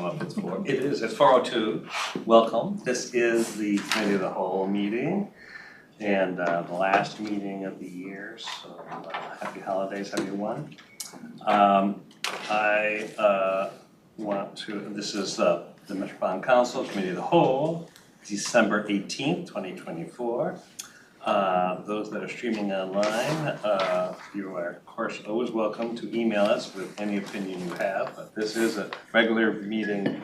It's 4:02. Welcome. This is the Committee of the Whole meeting and the last meeting of the year. So happy holidays, everyone. This is the Metropolitan Council Committee of the Whole, December 18th, 2024. Those that are streaming online, you are of course always welcome to email us with any opinion you have, but this is a regular meeting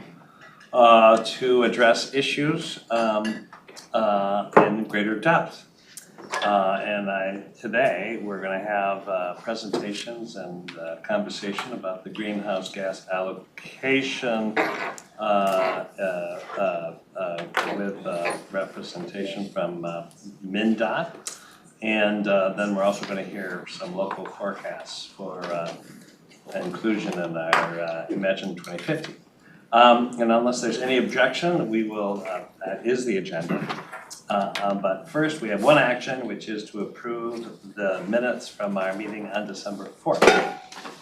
to address issues in greater depth. Today we're going to have presentations and conversation about the greenhouse gas allocation with representation from MnDOT, and then we're also going to hear some local forecasts for inclusion in our Imagine 2050. And unless there's any objection, we will, that is the agenda. But first, we have one action, which is to approve the minutes from our meeting on December 4th.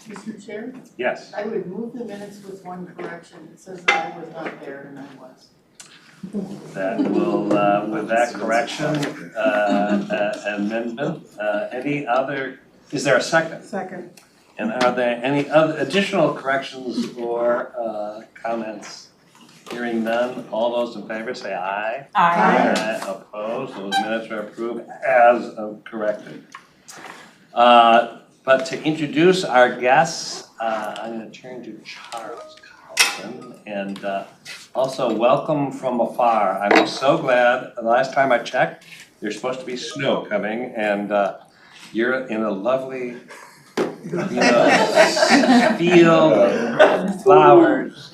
Mr. Chair? Yes. I would move the minutes with one correction. It says that I was not there and I was. That will, with that correction, amendment, any other, is there a second? Second. And are there any other additional corrections or comments? Hearing none, all those in favor say aye. Aye. Opposed, those minutes are approved as corrected. But to introduce our guests, I'm going to turn to Charles Carlson, and also welcome from afar. I'm so glad, the last time I checked, there's supposed to be snow coming, and you're in a lovely field of flowers.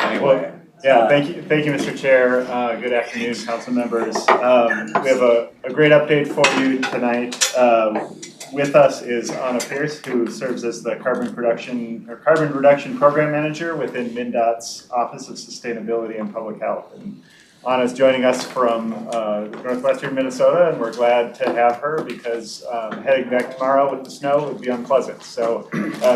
Anyway. Yeah, thank you, Mr. Chair. Good afternoon, council members. We have a great update for you tonight. With us is Anna Pierce, who serves as the carbon reduction program manager within MnDOT's Office of Sustainability and Public Health. And Anna's joining us from northwestern Minnesota, and we're glad to have her because heading back tomorrow with the snow would be unpleasant. So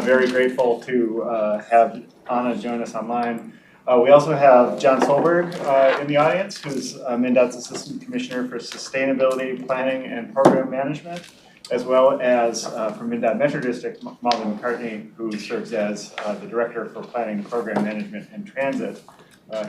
very grateful to have Anna join us online. We also have John Solberg in the audience, who's MnDOT's Assistant Commissioner for Sustainability, Planning, and Program Management, as well as from MnDOT Metro District, Malden McCartney, who serves as the Director for Planning, Program Management, and Transit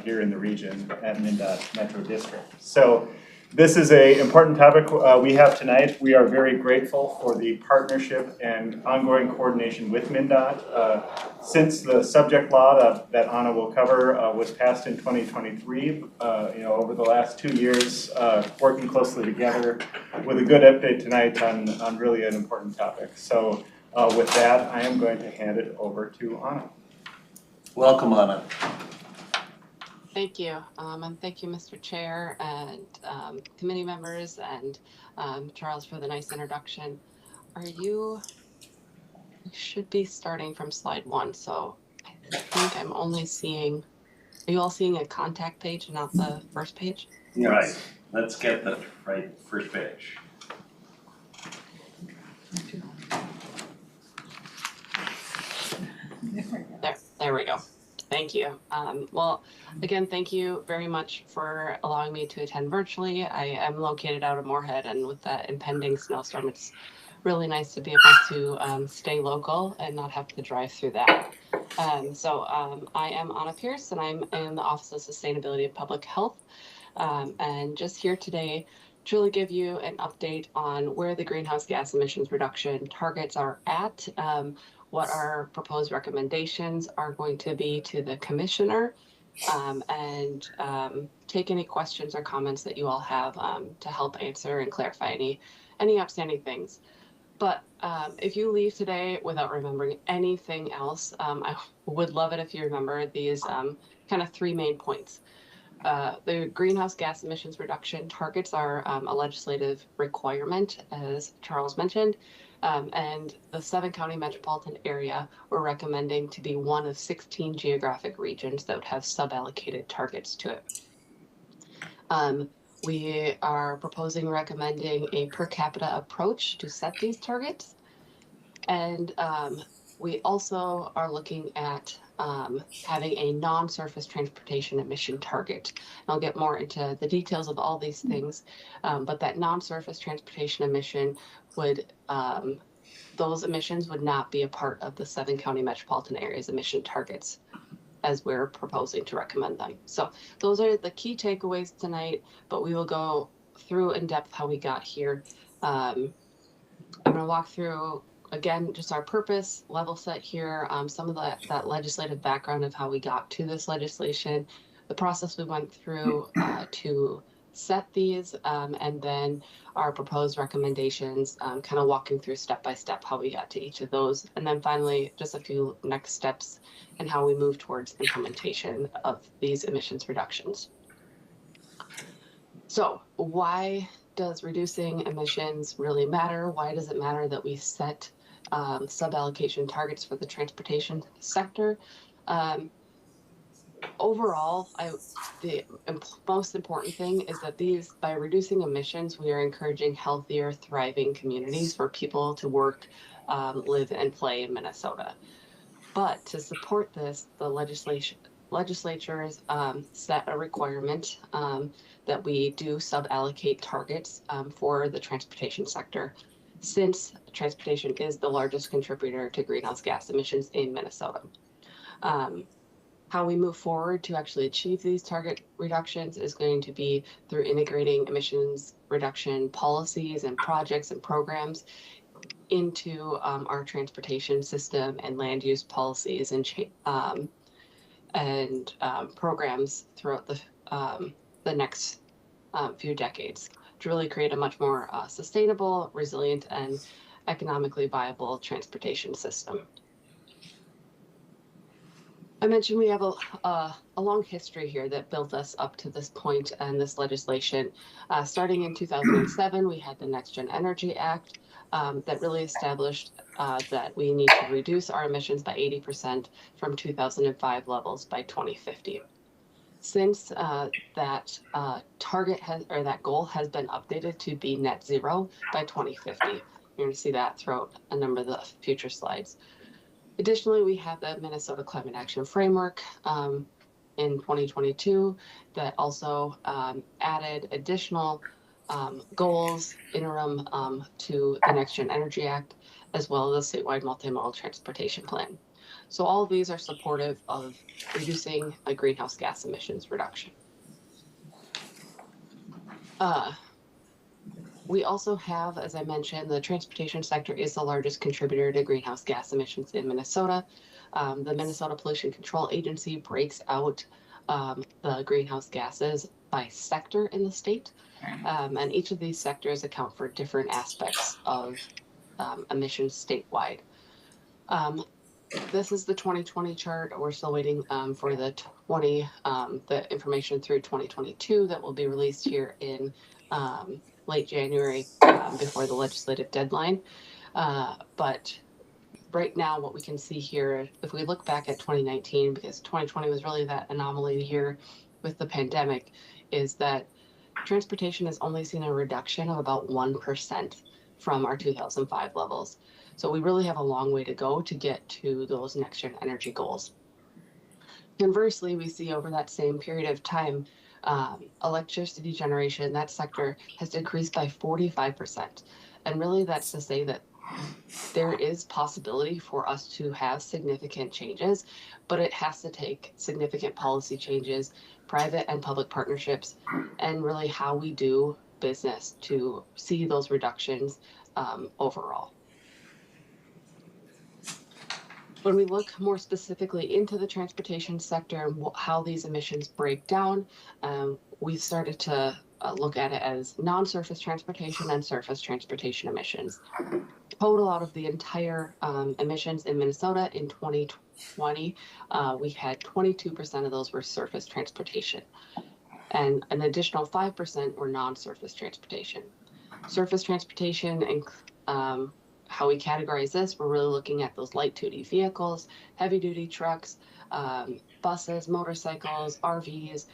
here in the region at MnDOT Metro District. So this is an important topic we have tonight. We are very grateful for the partnership and ongoing coordination with MnDOT. Since the subject law that Anna will cover was passed in 2023, over the last 2 years, working closely together with a good update tonight on really an important topic. So with that, I am going to hand it over to Anna. Welcome, Anna. Thank you, and thank you, Mr. Chair, and committee members, and Charles for the nice introduction. You should be starting from slide 1, so I think I'm only seeing, are you all seeing a contact page, not the first page? Yes. Right, let's get the first page. There we go. Thank you. Well, again, thank you very much for allowing me to attend virtually. I am located out of Moorhead, and with that impending snowstorm, it's really nice to be able to stay local and not have to drive through that. So I am Anna Pierce, and I'm in the Office of Sustainability and Public Health, and just here today to really give you an update on where the greenhouse gas emissions reduction targets are at, what our proposed recommendations are going to be to the commissioner, and take any questions or comments that you all have to help answer and clarify any outstanding things. But if you leave today without remembering anything else, I would love it if you remember these kind of 3 main points. The greenhouse gas emissions reduction targets are a legislative requirement, as Charles mentioned, and the 7-county metropolitan area we're recommending to be one of 16 geographic regions that would have sub-allocated targets to it. We are recommending a per capita approach to set these targets, and we also are looking at having a non-surface transportation emission target. And I'll get more into the details of all these things, but that non-surface transportation emission would, those emissions would not be a part of the 7-county metropolitan area's emission targets as we're proposing to recommend them. So those are the key takeaways tonight, but we will go through in depth how we got here. I'm going to walk through again just our purpose, level set here, some of that legislative background of how we got to this legislation, the process we went through to set these, and then our proposed recommendations, kind of walking through step by step how we got to each of those, and then finally just a few next steps and how we move towards implementation of these emissions reductions. So why does reducing emissions really matter? Why does it matter that we set sub-allocation targets for the transportation sector? Overall, the most important thing is that by reducing emissions, we are encouraging healthier, thriving communities for people to work, live, and play in Minnesota. But to support this, the legislatures set a requirement that we do sub-allocate targets for the transportation sector, since transportation is the largest contributor to greenhouse gas emissions in Minnesota. How we move forward to actually achieve these target reductions is going to be through integrating emissions reduction policies and projects and programs into our transportation system and land use policies and programs throughout the next few decades to really create a much more sustainable, resilient, and economically viable transportation system. I mentioned we have a long history here that built us up to this point and this legislation. Starting in 2007, we had the Next Gen Energy Act that really established that we need to reduce our emissions by 80% from 2005 levels by 2050. Since that target or that goal has been updated to be net zero by 2050. You're going to see that throughout a number of the future slides. Additionally, we have the Minnesota Climate Action Framework in 2022 that also added additional goals interim to the Next Gen Energy Act, as well as the statewide multimodal transportation plan. So all of these are supportive of reducing a greenhouse gas emissions reduction. We also have, as I mentioned, the transportation sector is the largest contributor to greenhouse gas emissions in Minnesota. The Minnesota Pollution Control Agency breaks out the greenhouse gases by sector in the state, and each of these sectors account for different aspects of emissions statewide. This is the 2020 chart. We're still waiting for the information through 2022 that will be released here in late January before the legislative deadline. But right now, what we can see here, if we look back at 2019, because 2020 was really that anomaly year with the pandemic, is that transportation has only seen a reduction of about 1% from our 2005 levels. So we really have a long way to go to get to those next gen energy goals. Conversely, we see over that same period of time, electricity generation, that sector has decreased by 45%. And really that's to say that there is possibility for us to have significant changes, but it has to take significant policy changes, private and public partnerships, and really how we do business to see those reductions overall. When we look more specifically into the transportation sector and how these emissions break down, we've started to look at it as non-surface transportation and surface transportation emissions. Total out of the entire emissions in Minnesota in 2020, we had 22% of those were surface transportation, and an additional 5% were non-surface transportation. Surface transportation and how we categorize this, we're really looking at those light-duty vehicles, heavy-duty trucks, buses, motorcycles, RVs,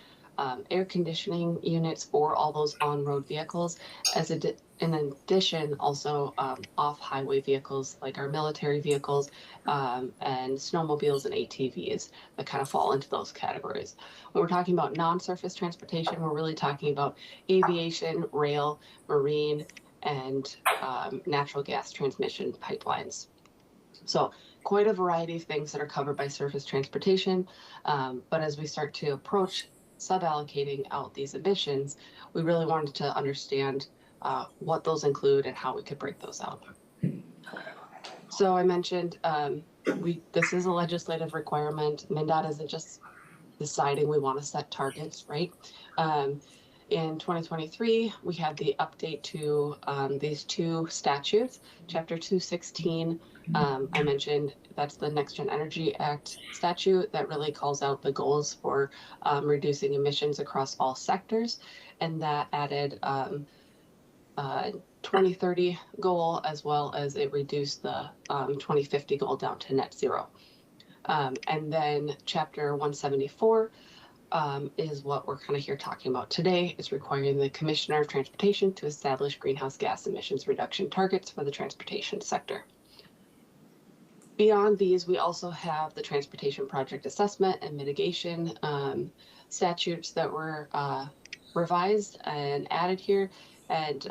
air conditioning units for all those on-road vehicles, in addition, also off-highway vehicles like our military vehicles and snowmobiles and ATVs that kind of fall into those categories. When we're talking about non-surface transportation, we're really talking about aviation, rail, marine, and natural gas transmission pipelines. So quite a variety of things that are covered by surface transportation. But as we start to approach sub-allocating out these emissions, we really wanted to understand what those include and how we could break those out. So I mentioned this is a legislative requirement. MnDOT isn't just deciding we want to set targets, right? In 2023, we had the update to these two statutes. Chapter 216, I mentioned that's the Next Gen Energy Act statute that really calls out the goals for reducing emissions across all sectors. And that added 2030 goal as well as it reduced the 2050 goal down to net zero. And then Chapter 174 is what we're kind of here talking about today. It's requiring the Commissioner of Transportation to establish greenhouse gas emissions reduction targets for the transportation sector. Beyond these, we also have the Transportation Project Assessment and Mitigation statutes that were revised and added here. And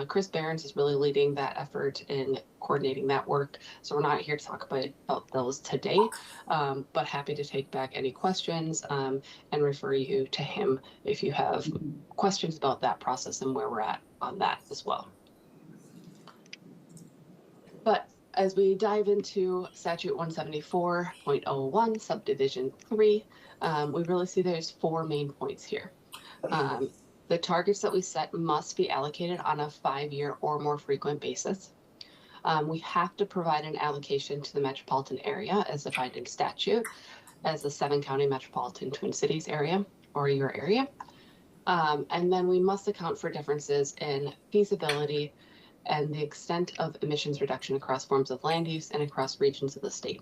Chris Behrens is really leading that effort in coordinating that work. So we're not here to talk about those today, but happy to take back any questions and refer you to him if you have questions about that process and where we're at on that as well. But as we dive into Statute 174.01, Subdivision 3, we really see there's four main points here. The targets that we set must be allocated on a 5-year or more frequent basis. We have to provide an allocation to the metropolitan area as defined in statute as the 7-county metropolitan Twin Cities area or your area. And then we must account for differences in feasibility and the extent of emissions reduction across forms of land use and across regions of the state.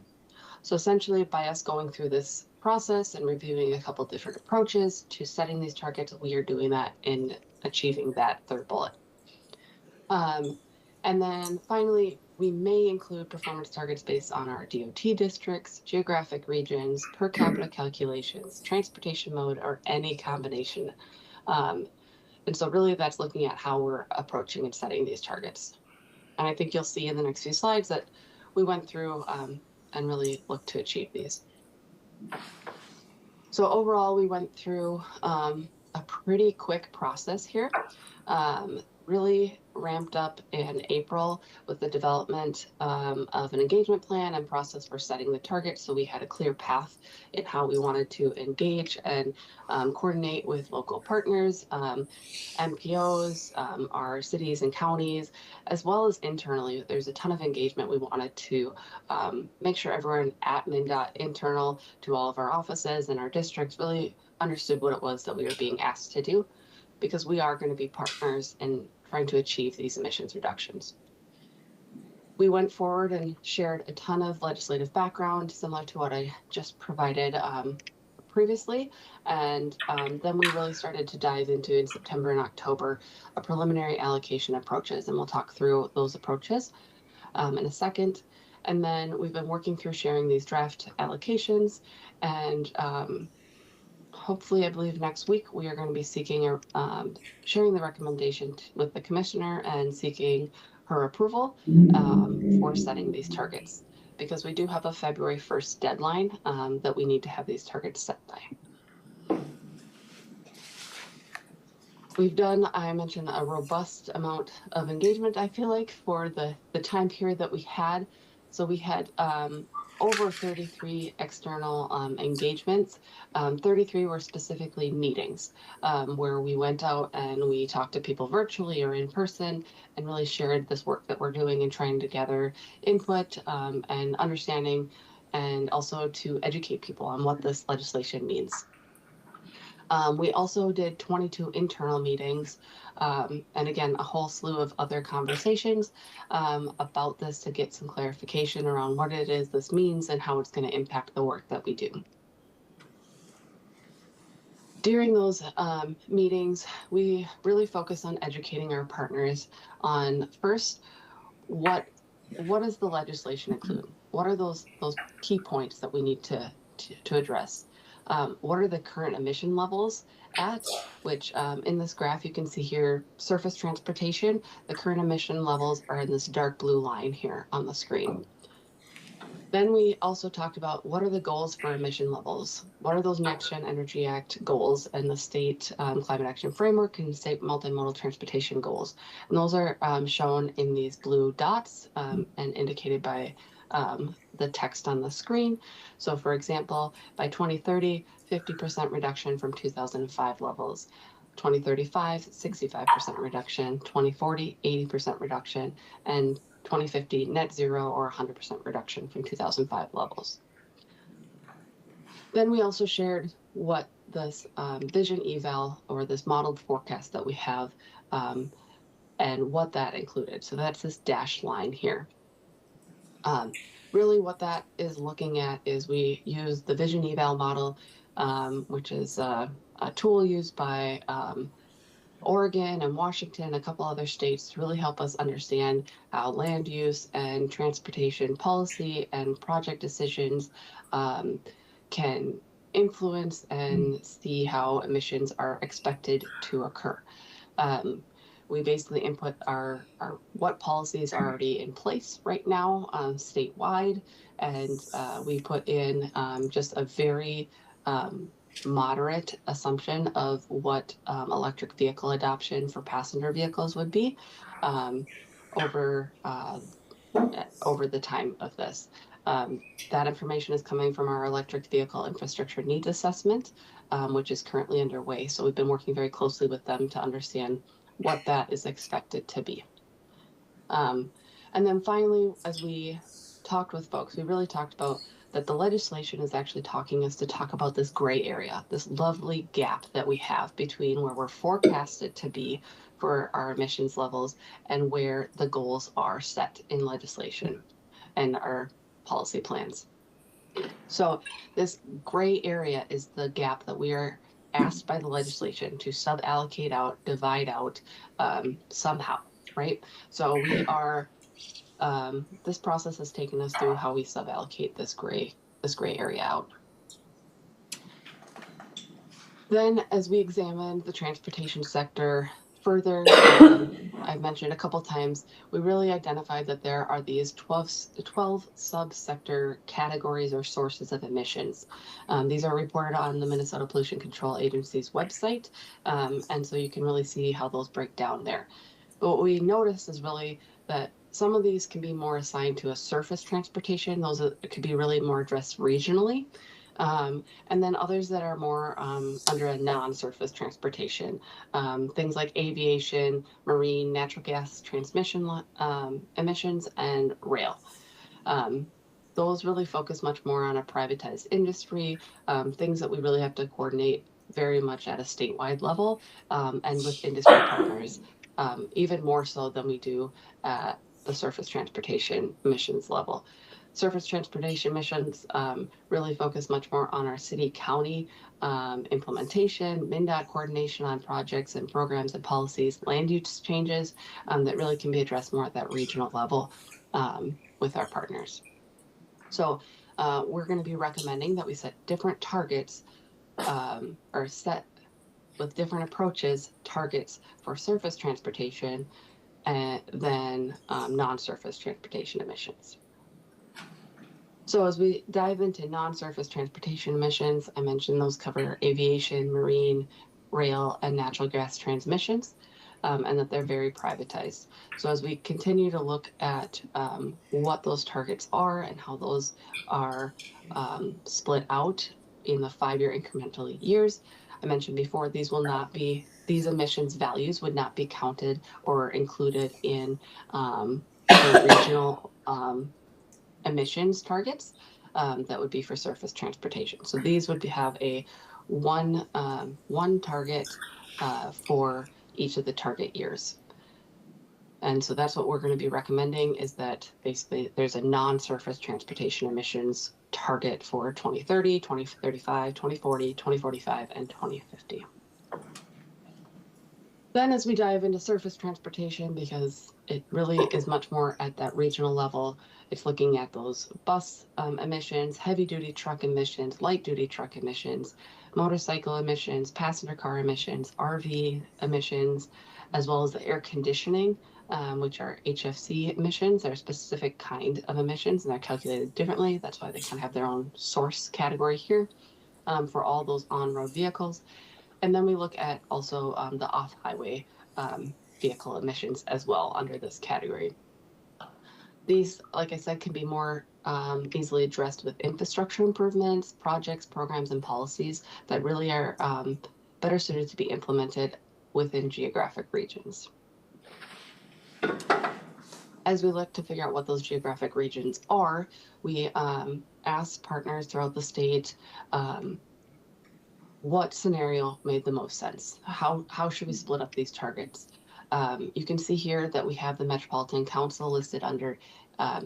So essentially, by us going through this process and reviewing a couple different approaches to setting these targets, we are doing that in achieving that third bullet. And then finally, we may include performance targets based on our DOT districts, geographic regions, per capita calculations, transportation mode, or any combination. And so really that's looking at how we're approaching and setting these targets. And I think you'll see in the next few slides that we went through and really looked to achieve these. So overall, we went through a pretty quick process here. Really ramped up in April with the development of an engagement plan and process for setting the target. So we had a clear path in how we wanted to engage and coordinate with local partners, MPOs, our cities and counties, as well as internally. There's a ton of engagement. We wanted to make sure everyone at MnDOT internal to all of our offices and our districts really understood what it was that we were being asked to do, because we are going to be partners in trying to achieve these emissions reductions. We went forward and shared a ton of legislative background, similar to what I just provided previously. And then we really started to dive into, in September and October, a preliminary allocation approaches. And we'll talk through those approaches in a second. And then we've been working through sharing these draft allocations, and hopefully, I believe next week, we are going to be seeking sharing the recommendation with the commissioner and seeking her approval for setting these targets, because we do have a February 1st deadline that we need to have these targets set by. We've done, I mentioned, a robust amount of engagement, I feel like, for the time period that we had. So we had over 33 external engagements. 33 were specifically meetings where we went out and we talked to people virtually or in person and really shared this work that we're doing and trying to gather input and understanding, and also to educate people on what this legislation means. We also did 22 internal meetings, and again, a whole slew of other conversations about this to get some clarification around what it is this means and how it's going to impact the work that we do. During those meetings, we really focus on educating our partners on first, what does the legislation include? What are those key points that we need to address? What are the current emission levels at? Which in this graph you can see here, surface transportation, the current emission levels are in this dark blue line here on the screen. Then we also talked about what are the goals for emission levels? What are those Next Gen Energy Act goals and the state climate action framework and state multimodal transportation goals? And those are shown in these blue dots and indicated by the text on the screen. So for example, by 2030, 50% reduction from 2005 levels. 2035, 65% reduction, 2040, 80% reduction, and 2050 net zero or 100% reduction from 2005 levels. Then we also shared what this vision eval or this modeled forecast that we have and what that included. So that's this dashed line here. Really what that is looking at is we use the vision eval model, which is a tool used by Oregon and Washington, a couple other states, to really help us understand how land use and transportation policy and project decisions can influence and see how emissions are expected to occur. We basically input our what policies are already in place right now statewide, and we put in just a very moderate assumption of what electric vehicle adoption for passenger vehicles would be over the time of this. That information is coming from our electric vehicle infrastructure needs assessment, which is currently underway. So we've been working very closely with them to understand what that is expected to be. And then finally, as we talked with folks, we really talked about that the legislation is actually talking us to talk about this gray area, this lovely gap that we have between where we're forecasted to be for our emissions levels and where the goals are set in legislation and our policy plans. So this gray area is the gap that we are asked by the legislation to sub-allocate out, divide out somehow, right? So we are this process has taken us through how we sub-allocate this gray area out. Then, as we examined the transportation sector further, I've mentioned a couple times, we really identified that there are these 12 sub-sector categories or sources of emissions. These are reported on the Minnesota Pollution Control Agency's website, and so you can really see how those break down there. But what we noticed is really that some of these can be more assigned to a surface transportation. Those could be really more addressed regionally. And then others that are more under a non-surface transportation. Things like aviation, marine, natural gas transmission emissions, and rail. Those really focus much more on a privatized industry, things that we really have to coordinate very much at a statewide level and with industry partners, even more so than we do at the surface transportation emissions level. Surface transportation emissions really focus much more on our city-county implementation, MnDOT coordination on projects and programs and policies, land use changes that really can be addressed more at that regional level with our partners. So we're going to be recommending that we set different targets or set with different approaches, targets for surface transportation than non-surface transportation emissions. So as we dive into non-surface transportation emissions, I mentioned those cover aviation, marine, rail, and natural gas transmissions, and that they're very privatized. So as we continue to look at what those targets are and how those are split out in the 5-year incremental years, I mentioned before, these emissions values would not be counted or included in the regional emissions targets that would be for surface transportation. So these would have a one target for each of the target years. And so that's what we're going to be recommending, is that basically there's a non-surface transportation emissions target for 2030, 2035, 2040, 2045, and 2050. Then as we dive into surface transportation, because it really is much more at that regional level, it's looking at those bus emissions, heavy duty truck emissions, light duty truck emissions, motorcycle emissions, passenger car emissions, RV emissions, as well as the air conditioning, which are HFC emissions. They're a specific kind of emissions and they're calculated differently. That's why they kind of have their own source category here for all those on-road vehicles. And then we look at also the off-highway vehicle emissions as well under this category. These, like I said, can be more easily addressed with infrastructure improvements, projects, programs, and policies that really are better suited to be implemented within geographic regions. As we look to figure out what those geographic regions are, we asked partners throughout the state what scenario made the most sense? How should we split up these targets? You can see here that we have the Metropolitan Council listed under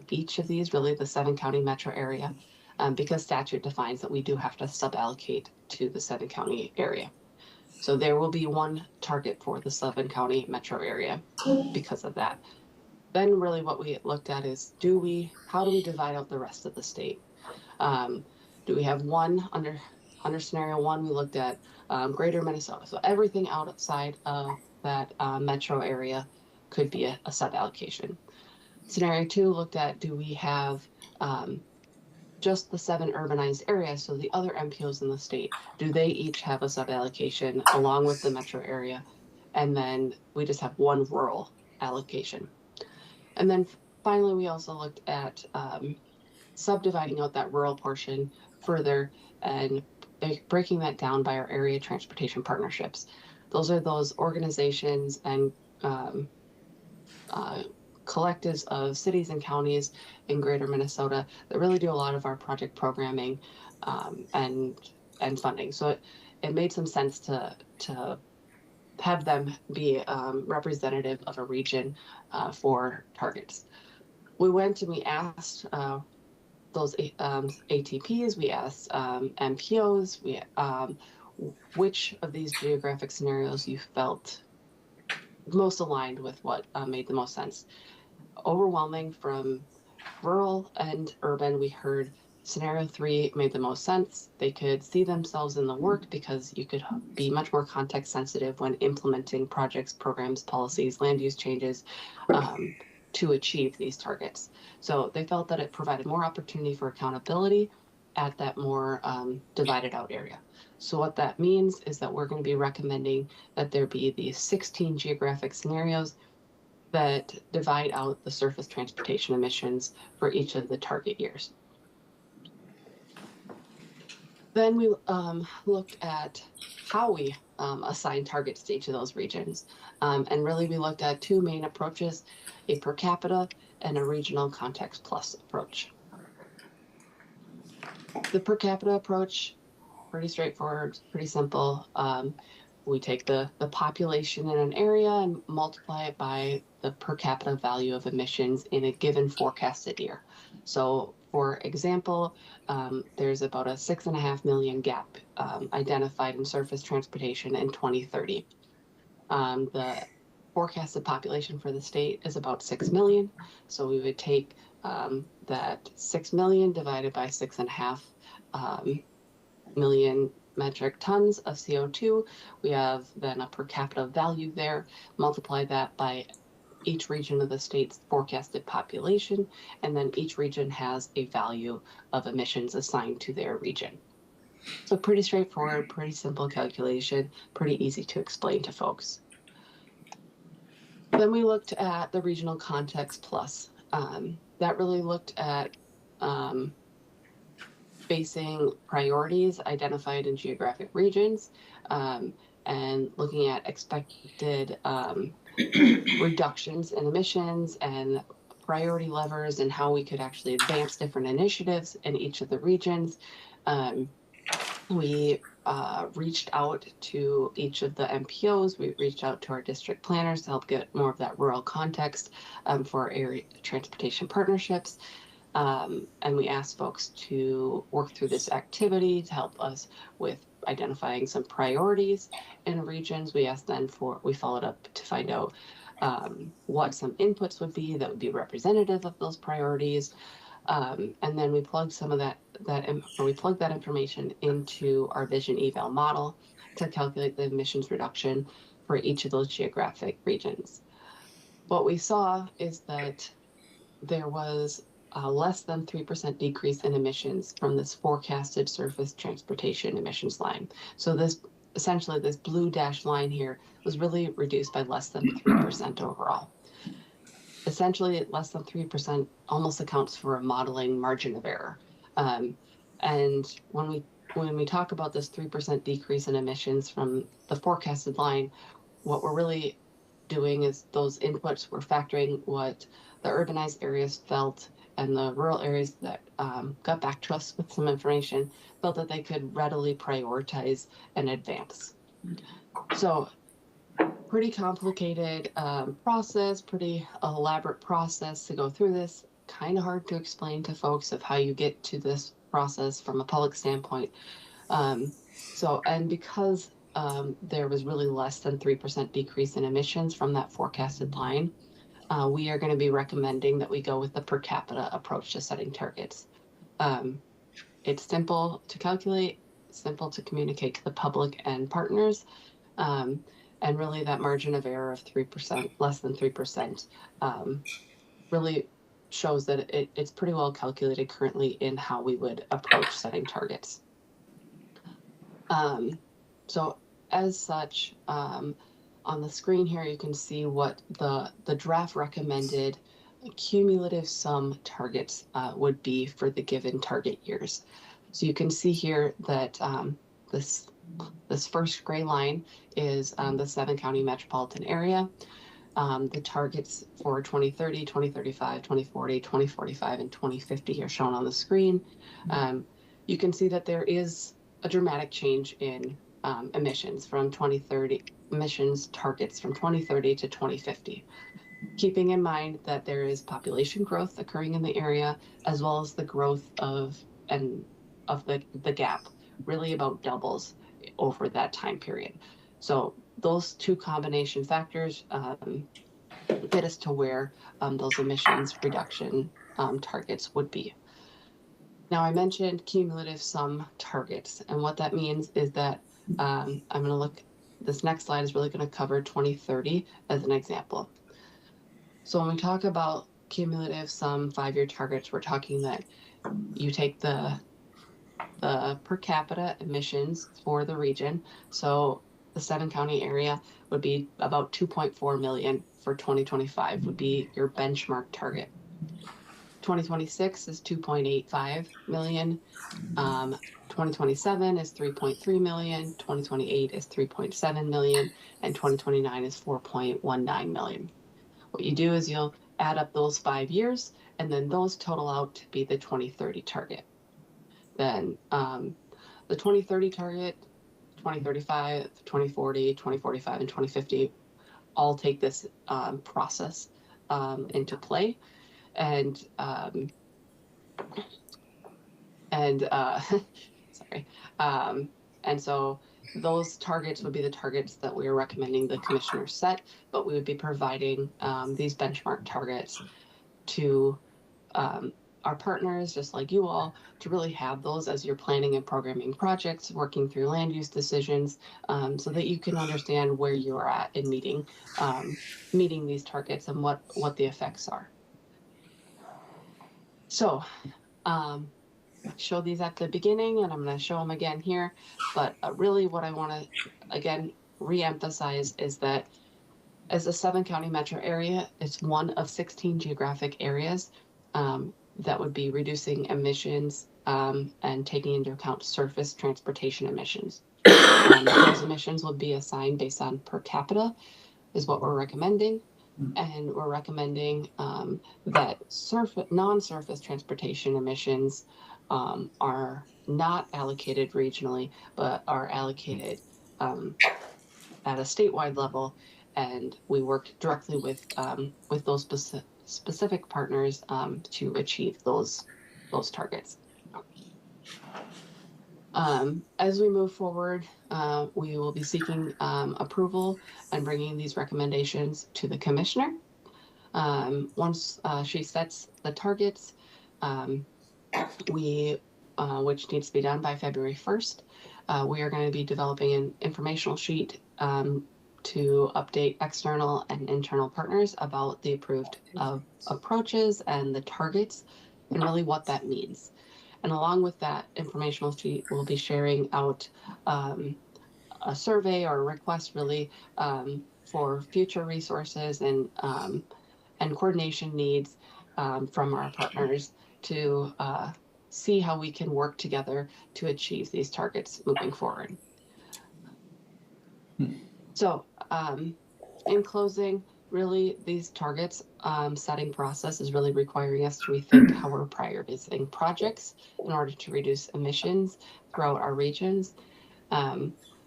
each of these, really the 7-county metro area, because statute defines that we do have to sub-allocate to the 7-county area. So there will be one target for the 7-county metro area because of that. Then really what we looked at is how do we divide out the rest of the state? Do we have one under scenario 1, we looked at greater Minnesota. So everything outside of that metro area could be a sub-allocation. Scenario 2 looked at, do we have just the 7 urbanized areas, so the other MPOs in the state, do they each have a sub-allocation along with the metro area? And then we just have one rural allocation. And then finally, we also looked at subdividing out that rural portion further and breaking that down by our area transportation partnerships. Those are those organizations and collectives of cities and counties in greater Minnesota that really do a lot of our project programming and funding. So it made some sense to have them be representative of a region for targets. We went and we asked those ATPs, we asked MPOs, which of these geographic scenarios you felt most aligned with what made the most sense. Overwhelming from rural and urban, we heard scenario 3 made the most sense. They could see themselves in the work because you could be much more context sensitive when implementing projects, programs, policies, land use changes to achieve these targets. So they felt that it provided more opportunity for accountability at that more divided out area. So what that means is that we're going to be recommending that there be these 16 geographic scenarios that divide out the surface transportation emissions for each of the target years. Then we looked at how we assign targets to each of those regions. And really we looked at 2 main approaches, a per capita and a regional context plus approach. The per capita approach, pretty straightforward, pretty simple. We take the population in an area and multiply it by the per capita value of emissions in a given forecasted year. So for example, there's about a 6.5 million gap identified in surface transportation in 2030. The forecasted population for the state is about 6 million. So we would take that 6 million divided by 6.5 million metric tons of CO2. We have then a per capita value there, multiply that by each region of the state's forecasted population, and then each region has a value of emissions assigned to their region. So pretty straightforward, pretty simple calculation, pretty easy to explain to folks. Then we looked at the regional context plus. That really looked at basing priorities identified in geographic regions and looking at expected reductions in emissions and priority levers and how we could actually advance different initiatives in each of the regions. We reached out to each of the MPOs. We reached out to our district planners to help get more of that rural context for area transportation partnerships. And we asked folks to work through this activity to help us with identifying some priorities in regions. We followed up to find out what some inputs would be that would be representative of those priorities. And then we plugged some of we plugged that information into our vision eval model to calculate the emissions reduction for each of those geographic regions. What we saw is that there was a less than 3% decrease in emissions from this forecasted surface transportation emissions line. So essentially this blue dashed line here was really reduced by less than 3% overall. Essentially, less than 3% almost accounts for a modeling margin of error. And when we talk about this 3% decrease in emissions from the forecasted line, what we're really doing is those inputs, we're factoring what the urbanized areas felt, and the rural areas that got back to us with some information felt that they could readily prioritize and advance. So pretty complicated process, pretty elaborate process to go through this. Kind of hard to explain to folks of how you get to this process from a public standpoint. And because there was really less than 3% decrease in emissions from that forecasted line, we are going to be recommending that we go with the per capita approach to setting targets. It's simple to calculate, simple to communicate to the public and partners, and really that margin of error of 3%, less than 3%, really shows that it's pretty well calculated currently in how we would approach setting targets. So as such, on the screen here, you can see what the draft recommended cumulative sum targets would be for the given target years. So you can see here that this first gray line is the 7-county metropolitan area. The targets for 2030, 2035, 2040, 2045, and 2050 are shown on the screen. You can see that there is a dramatic change in emissions from 2030, emissions targets from 2030 to 2050. Keeping in mind that there is population growth occurring in the area, as well as the growth of the gap really about doubles over that time period. So those two combination factors get us to where those emissions reduction targets would be. Now, I mentioned cumulative sum targets, and what that means is that I'm going to look, this next slide is really going to cover 2030 as an example. So when we talk about cumulative sum 5-year targets, we're talking that you take the per capita emissions for the region. So the 7-county area would be about 2.4 million for 2025 would be your benchmark target. 2026 is 2.85 million. 2027 is 3.3 million. 2028 is 3.7 million. And 2029 is 4.19 million. What you do is you'll add up those 5 years, and then those total out to be the 2030 target. Then the 2030 target, 2035, 2040, 2045, and 2050 all take this process into play. And sorry. And so those targets would be the targets that we are recommending the commissioners set, but we would be providing these benchmark targets to our partners, just like you all, to really have those as you're planning and programming projects, working through land use decisions, so that you can understand where you're at in meeting these targets and what the effects are. So I showed these at the beginning, and I'm going to show them again here, but really what I want to, again, re-emphasize is that as a 7-county metro area, it's one of 16 geographic areas that would be reducing emissions and taking into account surface transportation emissions. Those emissions would be assigned based on per capita is what we're recommending. And we're recommending that non-surface transportation emissions are not allocated regionally, but are allocated at a statewide level. And we work directly with those specific partners to achieve those targets. As we move forward, we will be seeking approval and bringing these recommendations to the commissioner. Once she sets the targets, which needs to be done by February 1st, we are going to be developing an informational sheet to update external and internal partners about the approved approaches and the targets and really what that means. And along with that informational sheet, we'll be sharing out a survey or a request really for future resources and coordination needs from our partners to see how we can work together to achieve these targets moving forward. So in closing, really these targets setting process is really requiring us to rethink how we're prioritizing projects in order to reduce emissions throughout our regions.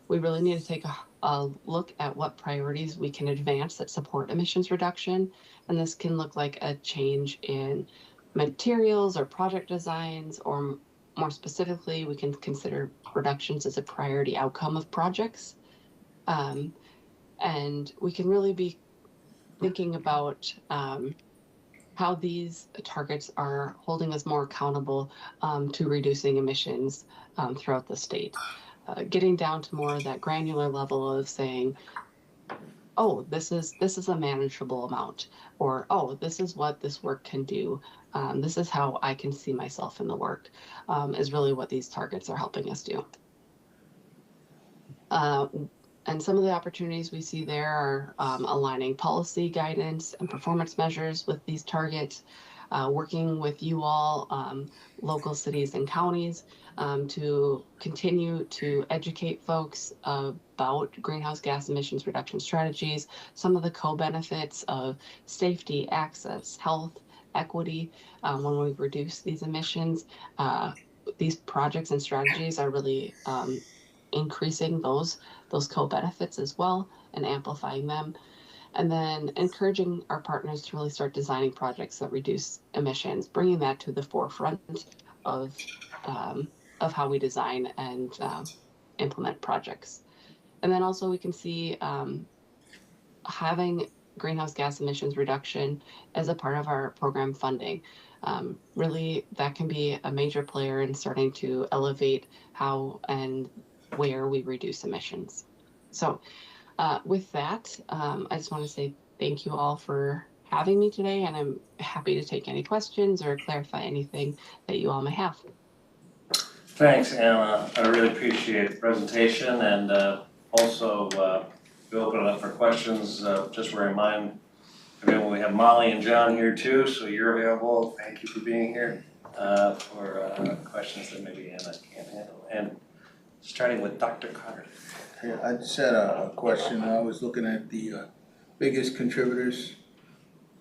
We really need to take a look at what priorities we can advance that support emissions reduction. And this can look like a change in materials or project designs, or more specifically, we can consider reductions as a priority outcome of projects. And we can really be thinking about how these targets are holding us more accountable to reducing emissions throughout the state. Getting down to more of that granular level of saying, oh, this is a manageable amount, or oh, this is what this work can do. This is how I can see myself in the work, is really what these targets are helping us do. And some of the opportunities we see there are aligning policy guidance and performance measures with these targets, working with you all, local cities and counties, to continue to educate folks about greenhouse gas emissions reduction strategies, some of the co-benefits of safety, access, health, equity when we reduce these emissions. These projects and strategies are really increasing those co-benefits as well and amplifying them. And then encouraging our partners to really start designing projects that reduce emissions, bringing that to the forefront of how we design and implement projects. And then also we can see having greenhouse gas emissions reduction as a part of our program funding. Really, that can be a major player in starting to elevate how and where we reduce emissions. So with that, I just want to say thank you all for having me today, and I'm happy to take any questions or clarify anything that you all may have. Thanks, Anna. I really appreciate the presentation, and also we open it up for questions. Just to remind everyone, we have Molly and John here too, so you're available. Thank you for being here for questions that maybe Anna can't handle. And starting with Dr. Carter. Yeah, I just had a question. I was looking at the biggest contributors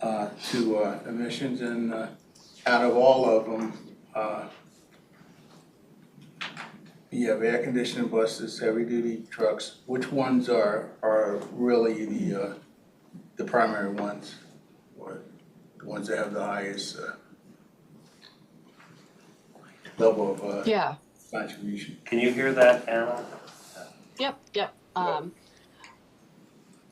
to emissions, and out of all of them, you have air conditioning buses, heavy duty trucks. Which ones are really the primary ones, or the ones that have the highest level of contribution? Can you hear that, Anna? Yep.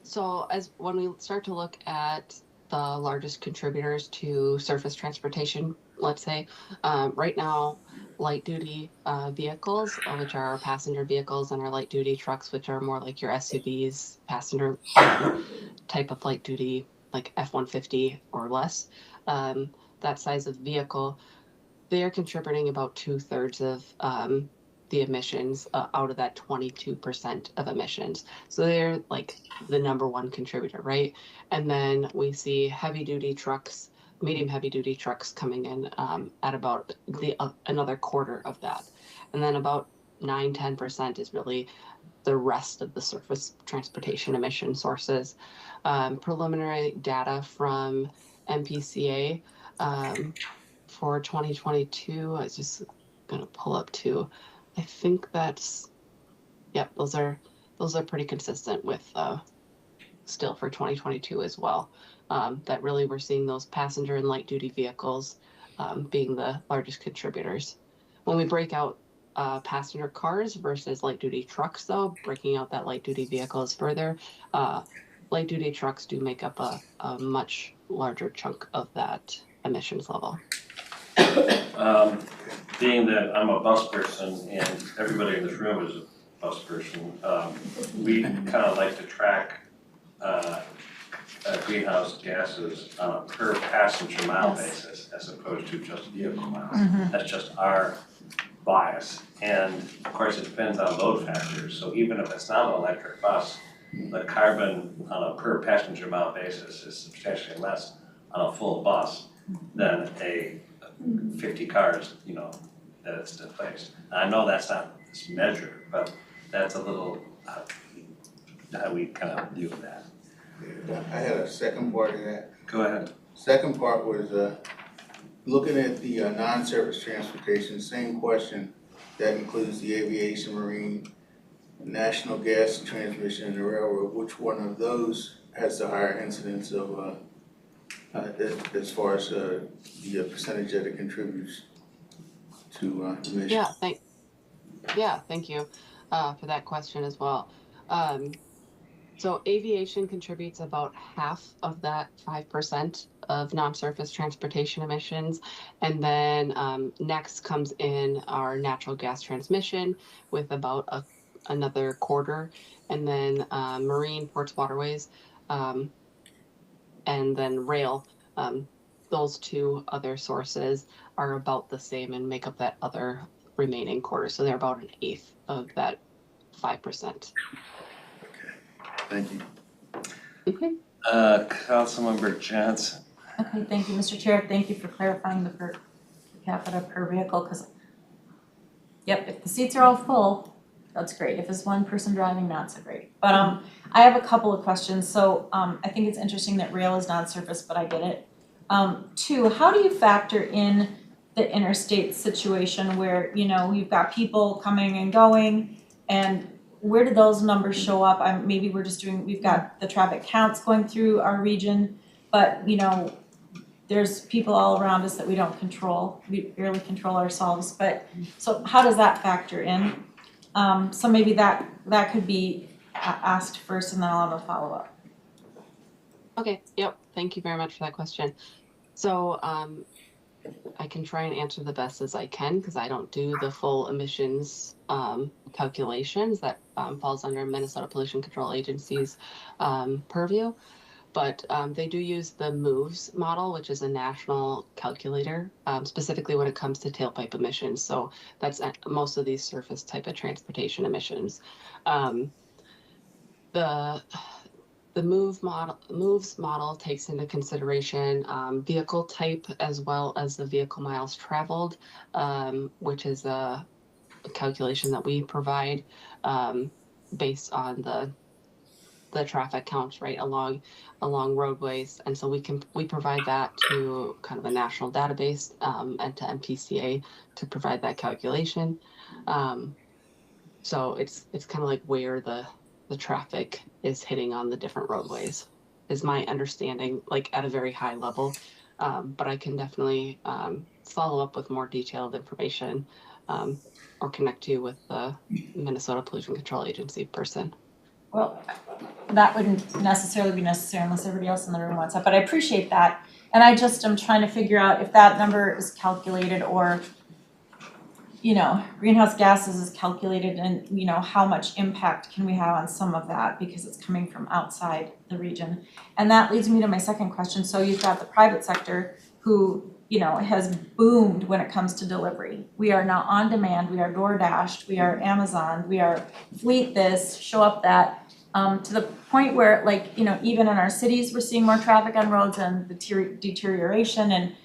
So when we start to look at the largest contributors to surface transportation, let's say, right now, light duty vehicles, which are our passenger vehicles, and our light duty trucks, which are more like your SUVs, passenger type of light duty, like F-150 or less, that size of vehicle, they are contributing about 2/3 of the emissions out of that 22% of emissions. So they're like the number one contributor, right? And then we see heavy duty trucks, medium heavy duty trucks coming in at about another quarter of that. And then about 9-10% is really the rest of the surface transportation emission sources. Preliminary data from MPCA for 2022, I was just gonna pull up too. I think that's, yep, those are pretty consistent with still for 2022 as well. That really we're seeing those passenger and light duty vehicles being the largest contributors. When we break out passenger cars versus light duty trucks though, breaking out that light duty vehicles further, light duty trucks do make up a much larger chunk of that emissions level. Being that I'm a bus person and everybody in this room is a bus person, we kind of like to track greenhouse gases on a per passenger mile basis as opposed to just vehicle miles. That's just our bias. And of course, it depends on load factors. So even if it's not an electric bus, the carbon on a per passenger mile basis is substantially less on a full bus than a 50 cars, that it's displaced. I know that's not this measure, but that's a little how we kind of view that. I had a second part of that. Go ahead. Second part was looking at the non-surface transportation, same question. That includes the aviation, marine, national gas transmission, and the railroad. Which one of those has the higher incidence of, as far as the percentage that it contributes to emissions? Thank you for that question as well. So aviation contributes about half of that 5% of non-surface transportation emissions. And then next comes in our natural gas transmission with about another quarter. And then marine, ports, waterways, and then rail. Those two other sources are about the same and make up that other remaining quarter. So they're about 1/8 of that 5%. Thank you. Councilmember Johnson. Okay, thank you, Mr. Chair. Thank you for clarifying the per capita per vehicle, because, yep, if the seats are all full, that's great. If it's one person driving, not so great. But I have a couple of questions. So I think it's interesting that rail is non-surface, but I get it. 2, how do you factor in the interstate situation where, you've got people coming and going, and where do those numbers show up? Maybe we've got the traffic counts going through our region, but there's people all around us that we don't control. We barely control ourselves, but so how does that factor in? So maybe that could be asked first, and then I'll have a follow-up. Okay, yep, thank you very much for that question. So I can try and answer the best as I can because I don't do the full emissions calculations. That falls under Minnesota Pollution Control Agency's purview. But they do use the MOVES model, which is a national calculator, specifically when it comes to tailpipe emissions. So that's most of these surface type of transportation emissions. The MOVES model takes into consideration vehicle type as well as the vehicle miles traveled, which is a calculation that we provide based on the traffic counts right along roadways, and so we provide that to kind of a national database and to MPCA to provide that calculation. So it's kind of like where the traffic is hitting on the different roadways is my understanding, like at a very high level. But I can definitely follow up with more detailed information or connect you with the Minnesota Pollution Control Agency person. Well, that wouldn't necessarily be necessary unless everybody else in the room wants that, but I appreciate that. And I just am trying to figure out if that number is calculated or, greenhouse gases is calculated and, how much impact can we have on some of that because it's coming from outside the region. And that leads me to my second question. So you've got the private sector who, has boomed when it comes to delivery. We are now on demand, we are DoorDashed, we are Amazon, we are fleet this, show up that, to the point where even in our cities, we're seeing more traffic on roads and the deterioration and,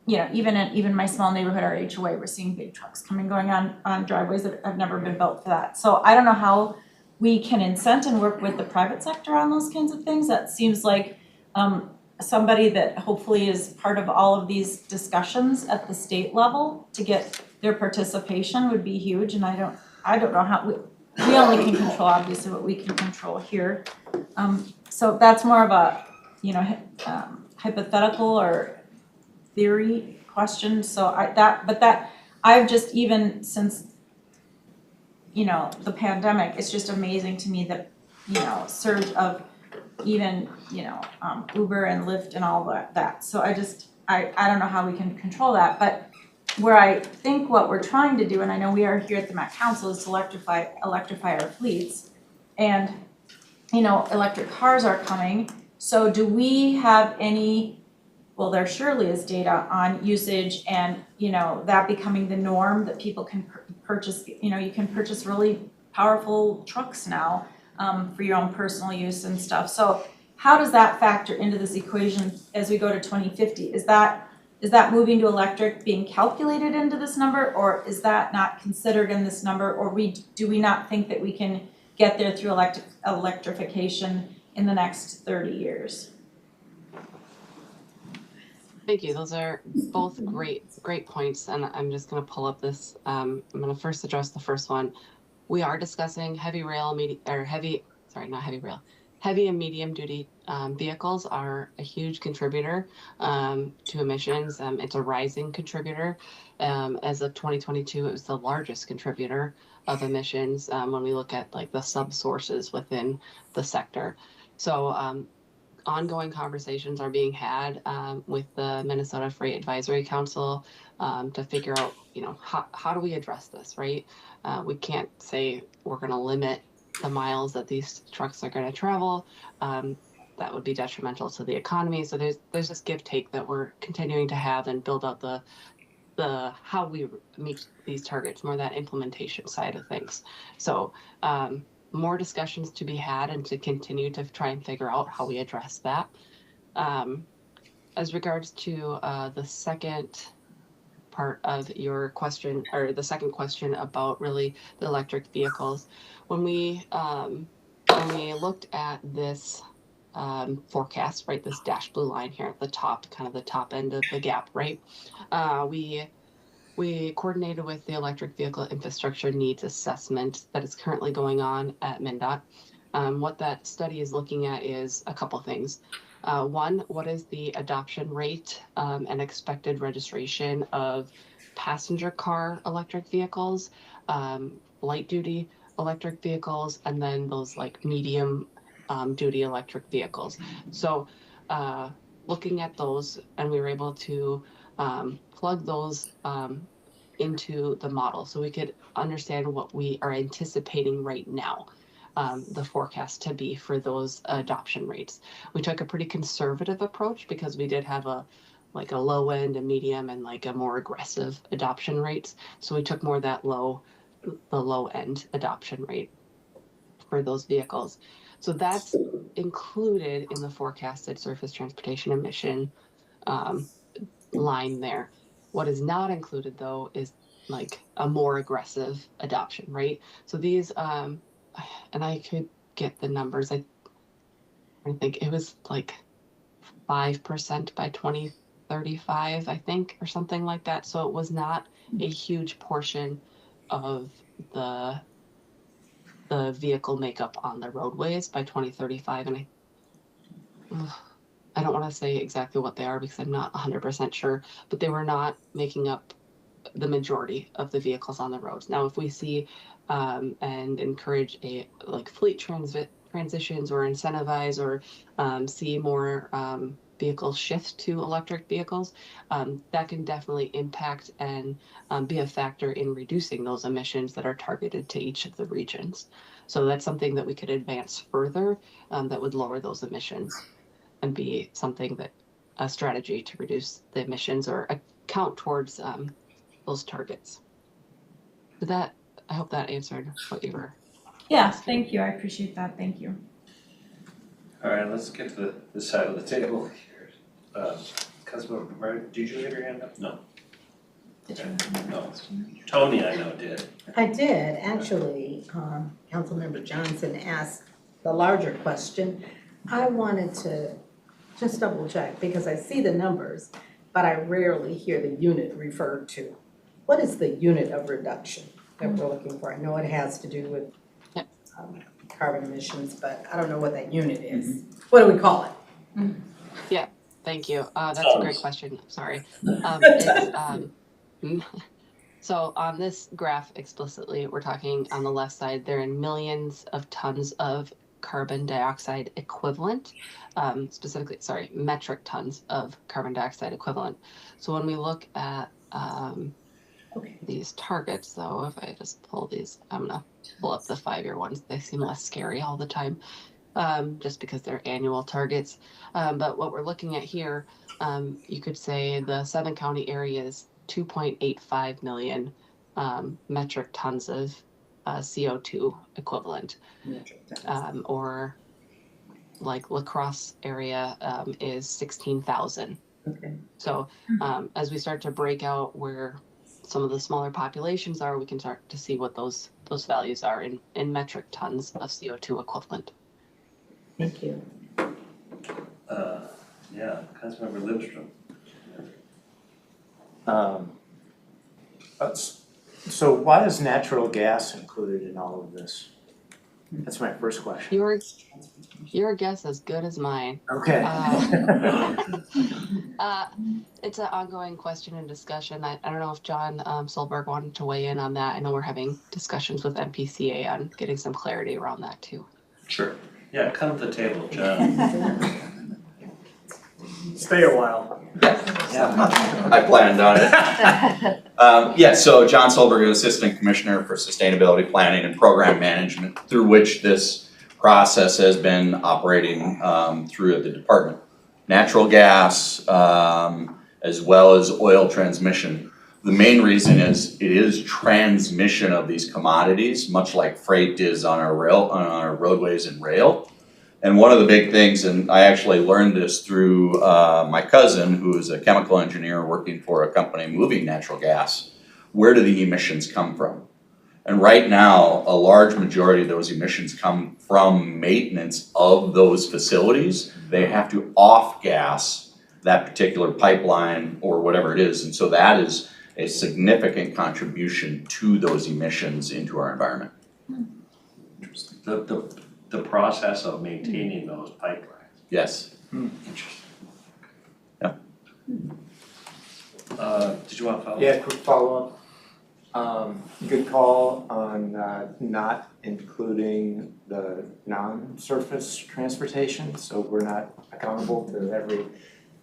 even my small neighborhood, our HOA, we're seeing big trucks going on driveways that have never been built for that. So I don't know how we can incent and work with the private sector on those kinds of things. That seems like somebody that hopefully is part of all of these discussions at the state level to get their participation would be huge. And I don't know how we only can control obviously what we can control here. So that's more of a, you know, hypothetical or theory question, so I've just even since, you know, the pandemic, it's just amazing to me that, you know, surge of even, you know, Uber and Lyft and all that, so I don't know how we can control that, but where I think what we're trying to do, and I know we are here at the Met Council, is to electrify our fleets, and, you know, electric cars are coming, so do we have any, well, there surely is data on usage and, you know, that becoming the norm, that people can purchase, you know, you can purchase really powerful trucks now for your own personal use and stuff. So how does that factor into this equation as we go to 2050? Is that moving to electric being calculated into this number, or is that not considered in this number, or do we not think that we can get there through electrification in the next 30 years? Thank you. Those are both great points, and I'm just going to pull up this. I'm going to first address the first one. We are discussing heavy and medium duty vehicles are a huge contributor to emissions. It's a rising contributor. As of 2022, it was the largest contributor of emissions when we look at like the sub-sources within the sector. So ongoing conversations are being had with the Minnesota Freight Advisory Council to figure out, you know, how do we address this, right? We can't say we're going to limit the miles that these trucks are going to travel. That would be detrimental to the economy. So there's this give take that we're continuing to have and build out the how we meet these targets, more that implementation side of things. So more discussions to be had and to continue to try and figure out how we address that. As regards to the second part of your question, or the second question about really the electric vehicles, when we looked at this forecast, right, this dashed blue line here at the top, kind of the top end of the gap, right, we coordinated with the electric vehicle infrastructure needs assessment that is currently going on at MnDOT. What that study is looking at is a couple things. One, what is the adoption rate and expected registration of passenger car electric vehicles, light duty electric vehicles, and then those like medium duty electric vehicles. So looking at those, and we were able to plug those into the model so we could understand what we are anticipating right now, the forecast to be for those adoption rates. We took a pretty conservative approach because we did have a low end, a medium, and like a more aggressive adoption rates. So we took more that the low end adoption rate for those vehicles. So that's included in the forecasted surface transportation emission line there. What is not included though is like a more aggressive adoption, right? So these, and I could get the numbers. I think it was like 5% by 2035, I think, or something like that. So it was not a huge portion of the vehicle makeup on the roadways by 2035, and I don't want to say exactly what they are because I'm not 100% sure, but they were not making up the majority of the vehicles on the roads. Now, if we see and encourage fleet transitions or incentivize or see more vehicles shift to electric vehicles, that can definitely impact and be a factor in reducing those emissions that are targeted to each of the regions. So that's something that we could advance further that would lower those emissions and be something that a strategy to reduce the emissions or account towards those targets. I hope that answered what you were Yes, thank you, I appreciate that, thank you. All right, let's get to this side of the table here. Councilmember Murray, did you have your hand up? No. Did you No. Tony, I know, did. I did, actually. Councilmember Johnson asked the larger question. I wanted to just double check because I see the numbers, but I rarely hear the unit referred to. What is the unit of reduction that we're looking for? I know it has to do with carbon emissions, but I don't know what that unit is. What do we call it? Thank you. That's a great Tons. question. Sorry. It's so on this graph explicitly, we're talking on the left side, they're in millions of tons of carbon dioxide equivalent, specifically, metric tons of carbon dioxide equivalent. So when we look at Okay. these targets, though, if I just pull these, I'm gonna pull up the 5-year ones. They seem less scary all the time, just because they're annual targets. But what we're looking at here, you could say the 7-county area is 2.85 million metric tons of CO2 equivalent, or like La Crosse area is 16,000. Okay. So as we start to break out where some of the smaller populations are, we can start to see what those values are in metric tons of CO2 equivalent. Thank you. Yeah, Councilmember Lindstrom. So why is natural gas included in all of this? That's my first question. Your guess as good as mine. Okay. It's an ongoing question and discussion. I don't know if John Solberg wanted to weigh in on that. I know we're having discussions with MPCA on getting some clarity around that too. Sure. Yeah, come to the table, John. Stay a while. I planned on it. So John Solberg, Assistant Commissioner for Sustainability Planning and Program Management, through which this process has been operating through the department. Natural gas, as well as oil transmission. The main reason is it is transmission of these commodities, much like freight is on our roadways and rail. And one of the big things, and I actually learned this through my cousin, who is a chemical engineer working for a company moving natural gas. Where do the emissions come from? And right now, a large majority of those emissions come from maintenance of those facilities. They have to off-gas that particular pipeline or whatever it is. And so that is a significant contribution to those emissions into our environment. Interesting. The process of maintaining those pipelines. Yes. Interesting. Yeah. Did you want to follow? Yeah, quick follow-up. Good call on not including the non-surface transportation, so we're not accountable to every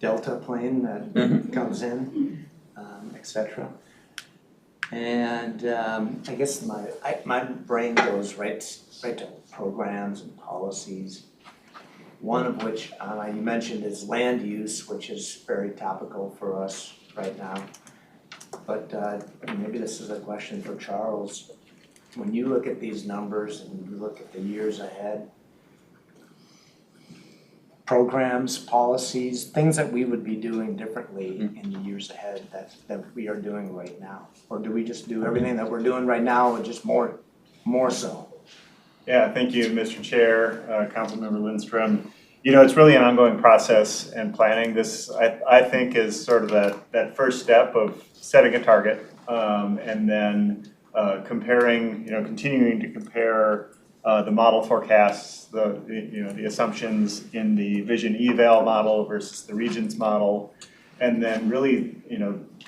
Delta plane that comes in, et cetera. And I guess my brain goes right to programs and policies. One of which you mentioned is land use, which is very topical for us right now. But maybe this is a question for Charles. When you look at these numbers and you look at the years ahead, programs, policies, things that we would be doing differently in the years ahead that we are doing right now? Or do we just do everything that we're doing right now and just more so? Yeah, thank you, Mr. Chair, Councilmember Lindstrom. You know, it's really an ongoing process and planning. This, I think, is sort of that first step of setting a target and then comparing, continuing to compare the model forecasts, the assumptions in the vision eval model versus the regions model, and then really,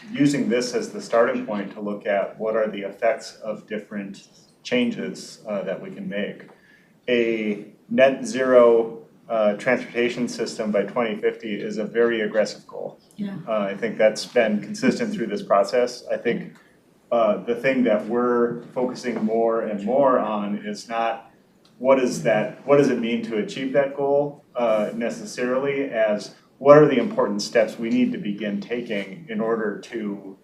using this as the starting point to look at what are the effects of different changes that we can make. A net zero transportation system by 2050 is a very aggressive goal. Yeah. I think that's been consistent through this process. I think the thing that we're focusing more and more on is not what does it mean to achieve that goal necessarily, as what are the important steps we need to begin taking in order to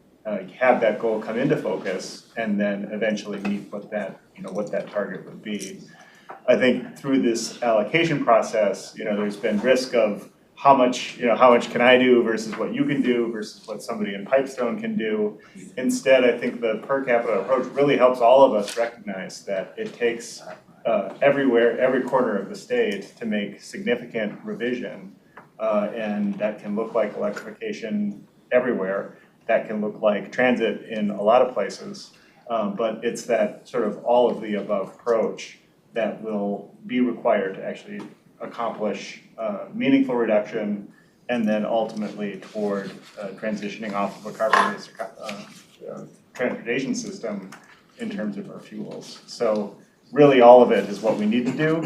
have that goal come into focus and then eventually meet what that target would be. I think through this allocation process, there's been risk of how much can I do versus what you can do versus what somebody in Pipestone can do. Instead, I think the per capita approach really helps all of us recognize that it takes every corner of the state to make significant revision, and that can look like electrification everywhere. That can look like transit in a lot of places, but it's that sort of all of the above approach that will be required to actually accomplish meaningful reduction and then ultimately toward transitioning off of a carbon-based transportation system in terms of our fuels. So really all of it is what we need to do,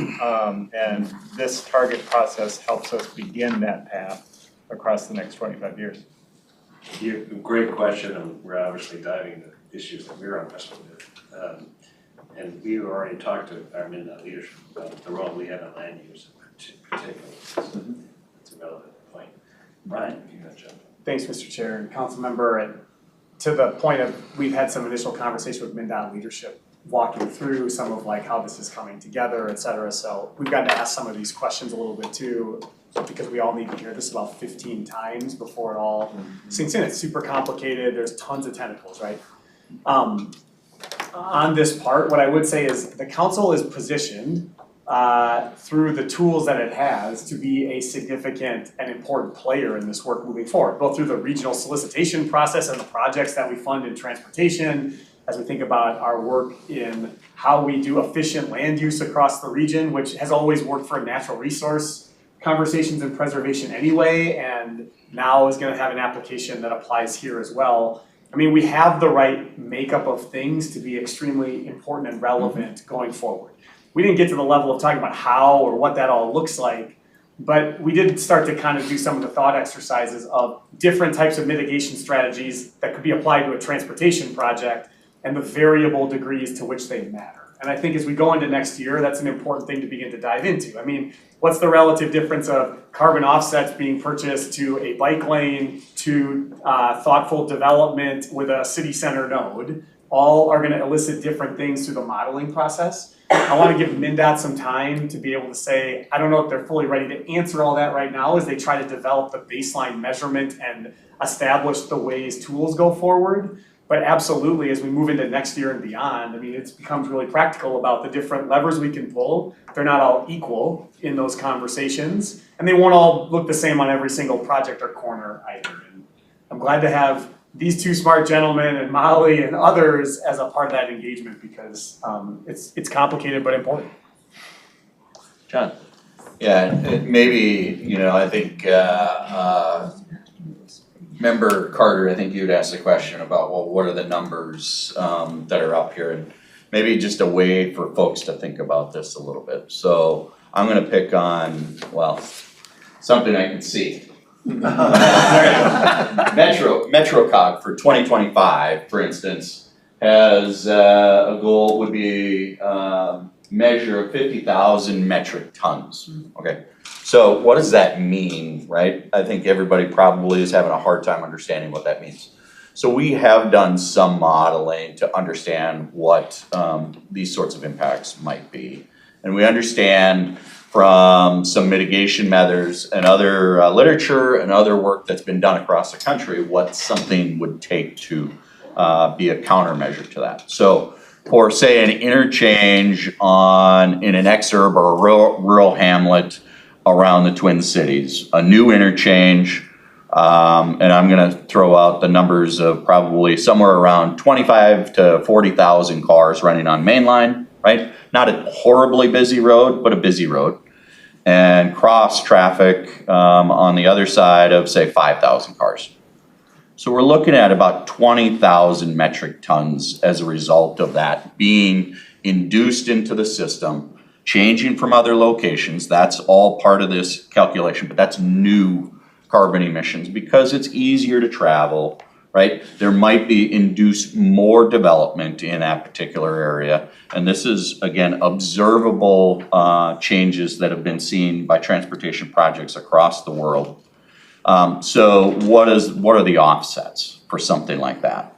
and this target process helps us begin that path across the next 25 years. Great question, and we're obviously diving into issues that we're interested in. And we already talked to our MnDOT leadership about the role we have in land use in particular. It's a relevant point. Brian, you got to jump in. Thanks, Mr. Chair and council member. And to the point of, we've had some initial conversation with MnDOT leadership, walking through some of like how this is coming together, et cetera. So we've got to ask some of these questions a little bit too, because we all need to hear this about 15 times before it all sinks in. It's super complicated. There's tons of tentacles, right? On this part, what I would say is the council is positioned through the tools that it has to be a significant and important player in this work moving forward, both through the regional solicitation process and the projects that we fund in transportation, as we think about our work in how we do efficient land use across the region, which has always worked for natural resource conversations and preservation anyway, and now is gonna have an application that applies here as well. I mean, we have the right makeup of things to be extremely important and relevant going forward. We didn't get to the level of talking about how or what that all looks like, but we did start to kind of do some of the thought exercises of different types of mitigation strategies that could be applied to a transportation project and the variable degrees to which they matter. And I think as we go into next year, that's an important thing to begin to dive into. I mean, what's the relative difference of carbon offsets being purchased to a bike lane, to thoughtful development with a city center node? All are gonna elicit different things through the modeling process. I wanna give MnDOT some time to be able to say, I don't know if they're fully ready to answer all that right now as they try to develop the baseline measurement and establish the ways tools go forward. But absolutely, as we move into next year and beyond, I mean, it becomes really practical about the different levers we can pull. They're not all equal in those conversations, and they won't all look the same on every single project or corner either. And I'm glad to have these two smart gentlemen and Molly and others as a part of that engagement because it's complicated but important. John? Yeah, maybe, I think, Member Carter, I think you'd asked a question about, well, what are the numbers that are up here? And maybe just a way for folks to think about this a little bit. So I'm gonna pick on, well, something I can see. MetroCog for 2025, for instance, has a goal would be measure of 50,000 metric tons, okay? So what does that mean, right? I think everybody probably is having a hard time understanding what that means. So we have done some modeling to understand what these sorts of impacts might be. And we understand from some mitigation methods and other literature and other work that's been done across the country, what something would take to be a countermeasure to that. So for say an interchange in an exurb or a rural hamlet around the Twin Cities, a new interchange, and I'm gonna throw out the numbers of probably somewhere around 25 to 40,000 cars running on Mainline, right? Not a horribly busy road, but a busy road. And cross traffic on the other side of say 5,000 cars. So we're looking at about 20,000 metric tons as a result of that being induced into the system, changing from other locations. That's all part of this calculation, but that's new carbon emissions because it's easier to travel, right? There might be induced more development in that particular area. And this is, again, observable changes that have been seen by transportation projects across the world. So what are the offsets for something like that?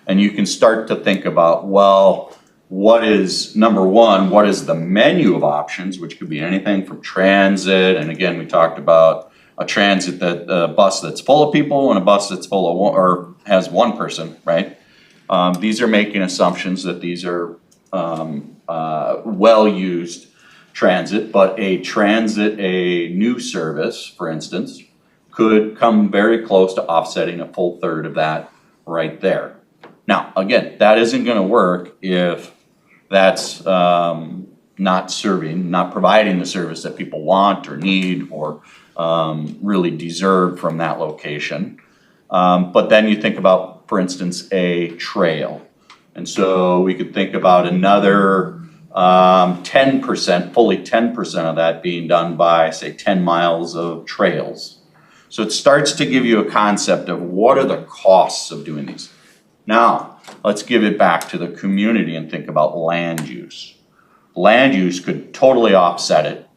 And you can start to think about, well, number one, what is the menu of options, which could be anything from transit, and again, we talked about a transit a bus that's full of people and a bus that's full of one, or has one person, right? These are making assumptions that these are well-used transit, but a new service, for instance, could come very close to offsetting a full third of that right there. Now, again, that isn't gonna work if that's not serving, not providing the service that people want or need or really deserve from that location. But then you think about, for instance, a trail. And so we could think about another 10%, fully 10% of that being done by, say, 10 miles of trails. So it starts to give you a concept of what are the costs of doing these. Now, let's give it back to the community and think about land use. Land use could totally offset it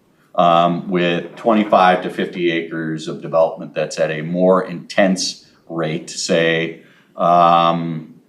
with 25 to 50 acres of development that's at a more intense rate, say, I'm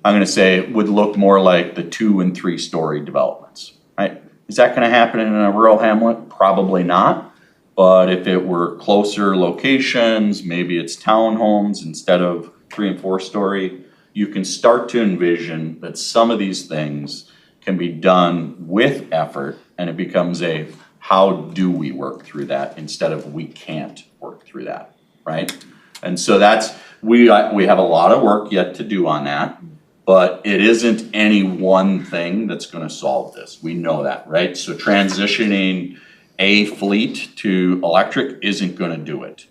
gonna say it would look more like the 2- and 3-story developments, right? Is that gonna happen in a rural hamlet? Probably not. But if it were closer locations, maybe it's townhomes instead of 3- and 4-story, you can start to envision that some of these things can be done with effort, and it becomes a how do we work through that instead of we can't work through that, right? And so that's, we have a lot of work yet to do on that, but it isn't any one thing that's gonna solve this. We know that, right? So transitioning a fleet to electric isn't gonna do it.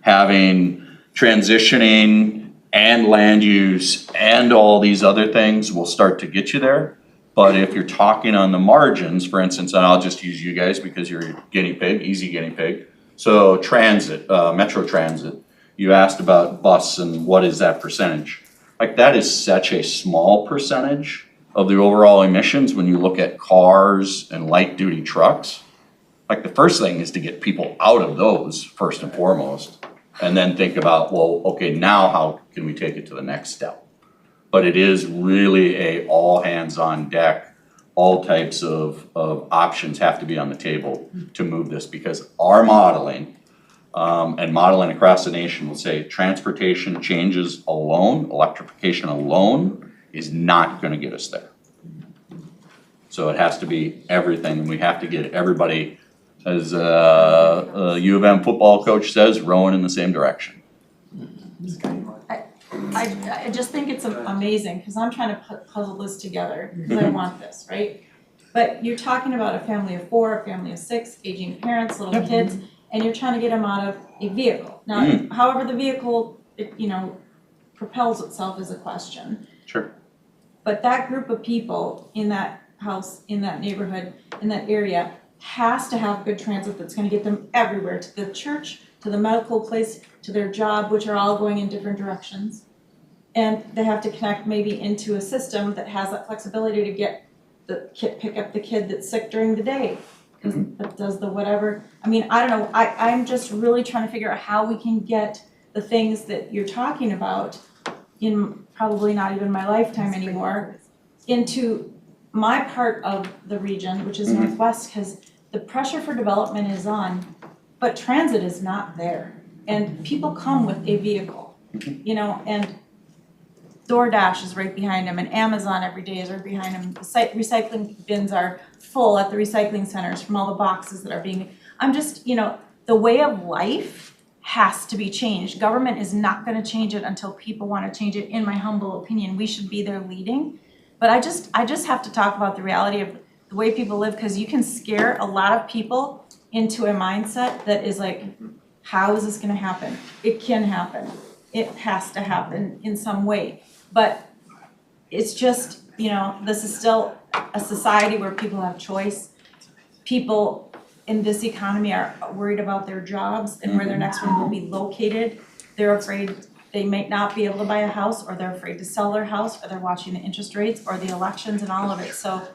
Having transitioning and land use and all these other things will start to get you there. But if you're talking on the margins, for instance, and I'll just use you guys because you're a guinea pig, easy guinea pig. So transit, Metro Transit, you asked about bus and what is that percentage? Like that is such a small percentage of the overall emissions when you look at cars and light duty trucks. Like the first thing is to get people out of those first and foremost, and then think about, well, okay, now how can we take it to the next step? But it is really a all hands on deck, all types of options have to be on the table to move this, because our modeling and modeling across the nation will say transportation changes alone, electrification alone is not gonna get us there. So it has to be everything, and we have to get everybody, as a U of M football coach says, rowing in the same direction. I just think it's amazing, cause I'm trying to puzzle this together, cause I want this, right? But you're talking about a family of 4, a family of 6, aging parents, little kids, and you're trying to get them out of a vehicle. Now, however the vehicle, propels itself is a question. Sure. But that group of people in that house, in that neighborhood, in that area, has to have good transit that's gonna get them everywhere, to the church, to the medical place, to their job, which are all going in different directions. And they have to connect maybe into a system that has that flexibility to get the kid, pick up the kid that's sick during the day, because that does the whatever. I mean, I don't know, I'm just really trying to figure out how we can get the things that you're talking about in probably not even my lifetime anymore, into my part of the region, which is Northwest, because the pressure for development is on, but transit is not there. And people come with a vehicle, and DoorDash is right behind them, and Amazon every day is right behind them. The recycling bins are full at the recycling centers from all the boxes that are being, I'm just, the way of life has to be changed. Government is not gonna change it until people wanna change it, in my humble opinion. We should be there leading. But I just have to talk about the reality of the way people live, because you can scare a lot of people into a mindset that is like, how is this gonna happen? It can happen. It has to happen in some way. But it's just, this is still a society where people have choice. People in this economy are worried about their jobs and where their next one will be located. They're afraid they may not be able to buy a house, or they're afraid to sell their house, or they're watching the interest rates or the elections and all of it. So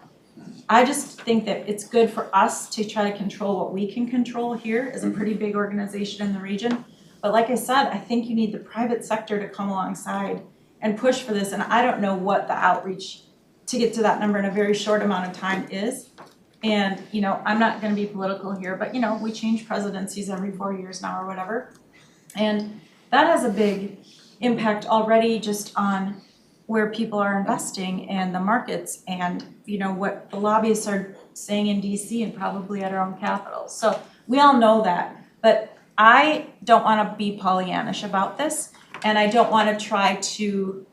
I just think that it's good for us to try to control what we can control here as a pretty big organization in the region. But like I said, I think you need the private sector to come alongside and push for this. And I don't know what the outreach to get to that number in a very short amount of time is. And, I'm not gonna be political here, but we change presidencies every 4 years now or whatever. And that has a big impact already just on where people are investing and the markets and, what the lobbyists are saying in DC and probably at our own capital. So we all know that, but I don't wanna be Pollyannish about this, and I don't wanna try to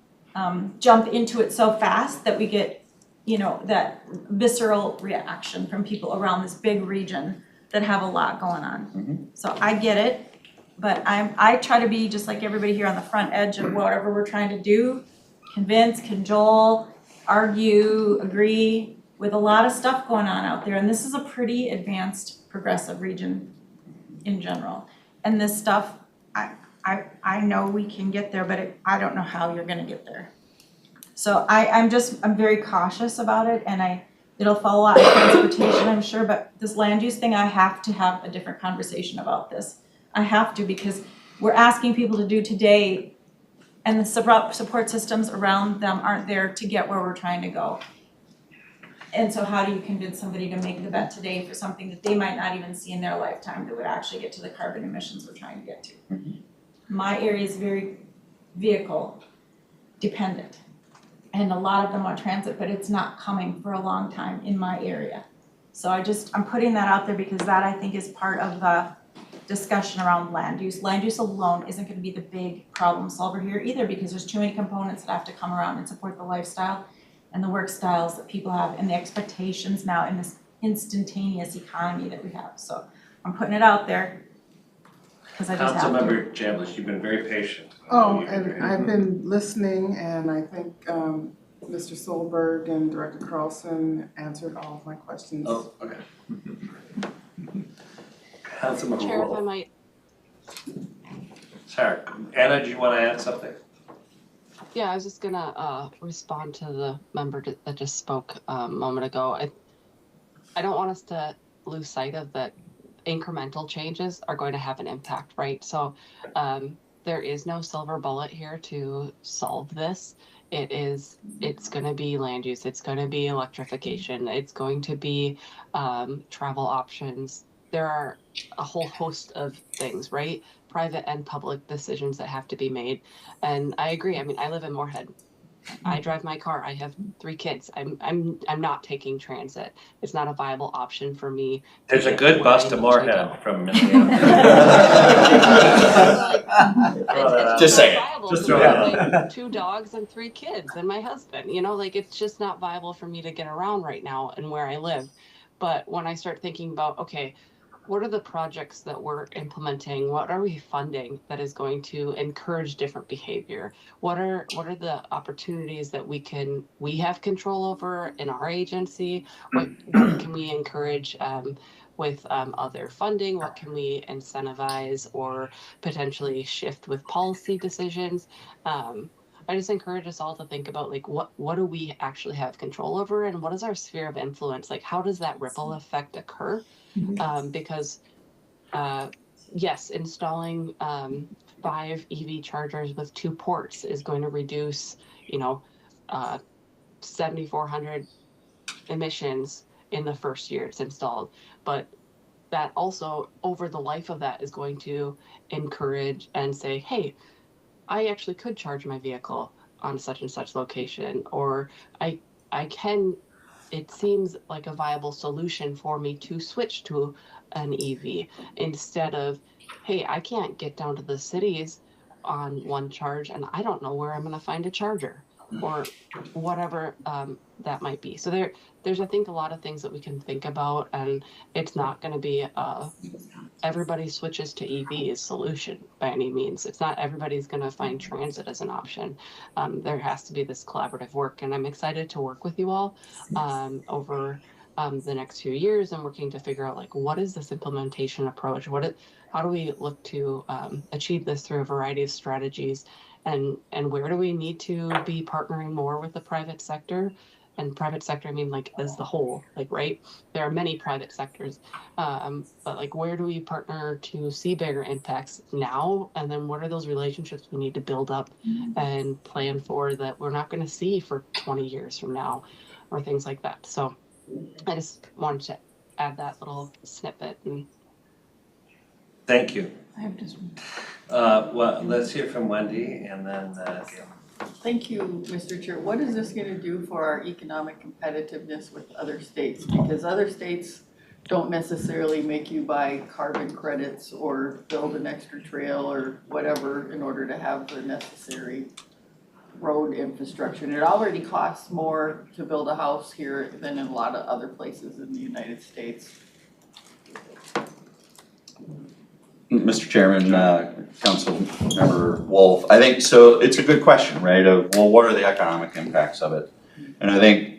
jump into it so fast that we get that visceral reaction from people around this big region that have a lot going on. So I get it, but I try to be just like everybody here on the front edge of whatever we're trying to do, convince, cajole, argue, agree with a lot of stuff going on out there. And this is a pretty advanced progressive region in general. And this stuff, I know we can get there, but I don't know how you're gonna get there. So I'm very cautious about it, and it'll follow out transportation, I'm sure, but this land use thing, I have to have a different conversation about this. I have to, because we're asking people to do today, and the support systems around them aren't there to get where we're trying to go. And so how do you convince somebody to make the bet today for something that they might not even see in their lifetime that would actually get to the carbon emissions we're trying to get to? My area is very vehicle dependent. And a lot of them want transit, but it's not coming for a long time in my area. So I'm putting that out there because that I think is part of the discussion around land use. Land use alone isn't gonna be the big problem solver here either, because there's too many components that have to come around and support the lifestyle and the work styles that people have and the expectations now in this instantaneous economy that we have. So I'm putting it out there because I just have to. Councilmember Chambliss, you've been very patient. Oh, and I've been listening, and I think Mr. Solberg and Director Carlson answered all of my questions. Oh, okay. Councilmember Chair, if I Wolf. might, Sorry, Anna, do you wanna add something? yeah, I was just gonna respond to the member that just spoke a moment ago. I don't want us to lose sight of that incremental changes are going to have an impact, right? So there is no silver bullet here to solve this. It's gonna be land use, it's gonna be electrification, it's going to be travel options. There are a whole host of things, right? Private and public decisions that have to be made. And I agree. I mean, I live in Moorhead. I drive my car. I have 3 kids. I'm not taking transit. It's not a viable option for me. There's a get good where bus I to need Moorhead go. from Minneapolis. It's Just not saying. viable Just for throw me it with, out. like 2 dogs and 3 kids and my husband, it's just not viable for me to get around right now and where I live. But when I start thinking about, okay, what are the projects that we're implementing? What are we funding that is going to encourage different behavior? What are the opportunities that we have control over in our agency? What can we encourage with other funding? What can we incentivize or potentially shift with policy decisions? I just encourage us all to think about what do we actually have control over, and what is our sphere of influence? Like, how does that ripple effect occur? Because yes, installing 5 EV chargers with 2 ports is going to reduce, 7,400 emissions in the first year it's installed. But that also, over the life of that, is going to encourage and say, hey, I actually could charge my vehicle on such and such location, or I can. It seems like a viable solution for me to switch to an EV instead of, hey, I can't get down to the cities on one charge and I don't know where I'm going to find a charger, or whatever that might be. So there's I think a lot of things that we can think about, and it's not going to be everybody switches to EV solution by any means. It's not everybody's going to find transit as an option. There has to be this collaborative work, and I'm excited to work with you all over the next few years and working to figure out what is this implementation approach? How do we look to achieve this through a variety of strategies, and where do we need to be partnering more with the private sector? And private sector, I mean as the whole, right? There are many private sectors, but where do we partner to see bigger impacts now? And then what are those relationships we need to build up and plan for that we're not going to see for 20 years from now, or things like that. So I just wanted to add that little snippet. And Thank you. I have just one. Well, let's hear from Wendy and then Gail. Thank you, Mr. Chair. What is this gonna do for our economic competitiveness with other states? Because other states don't necessarily make you buy carbon credits or build an extra trail or whatever in order to have the necessary road infrastructure, and it already costs more to build a house here than in a lot of other places in the United States. Mr. Chairman, Councilmember Wolf, I think, so it's a good question, right, of, well, what are the economic impacts of it? And I think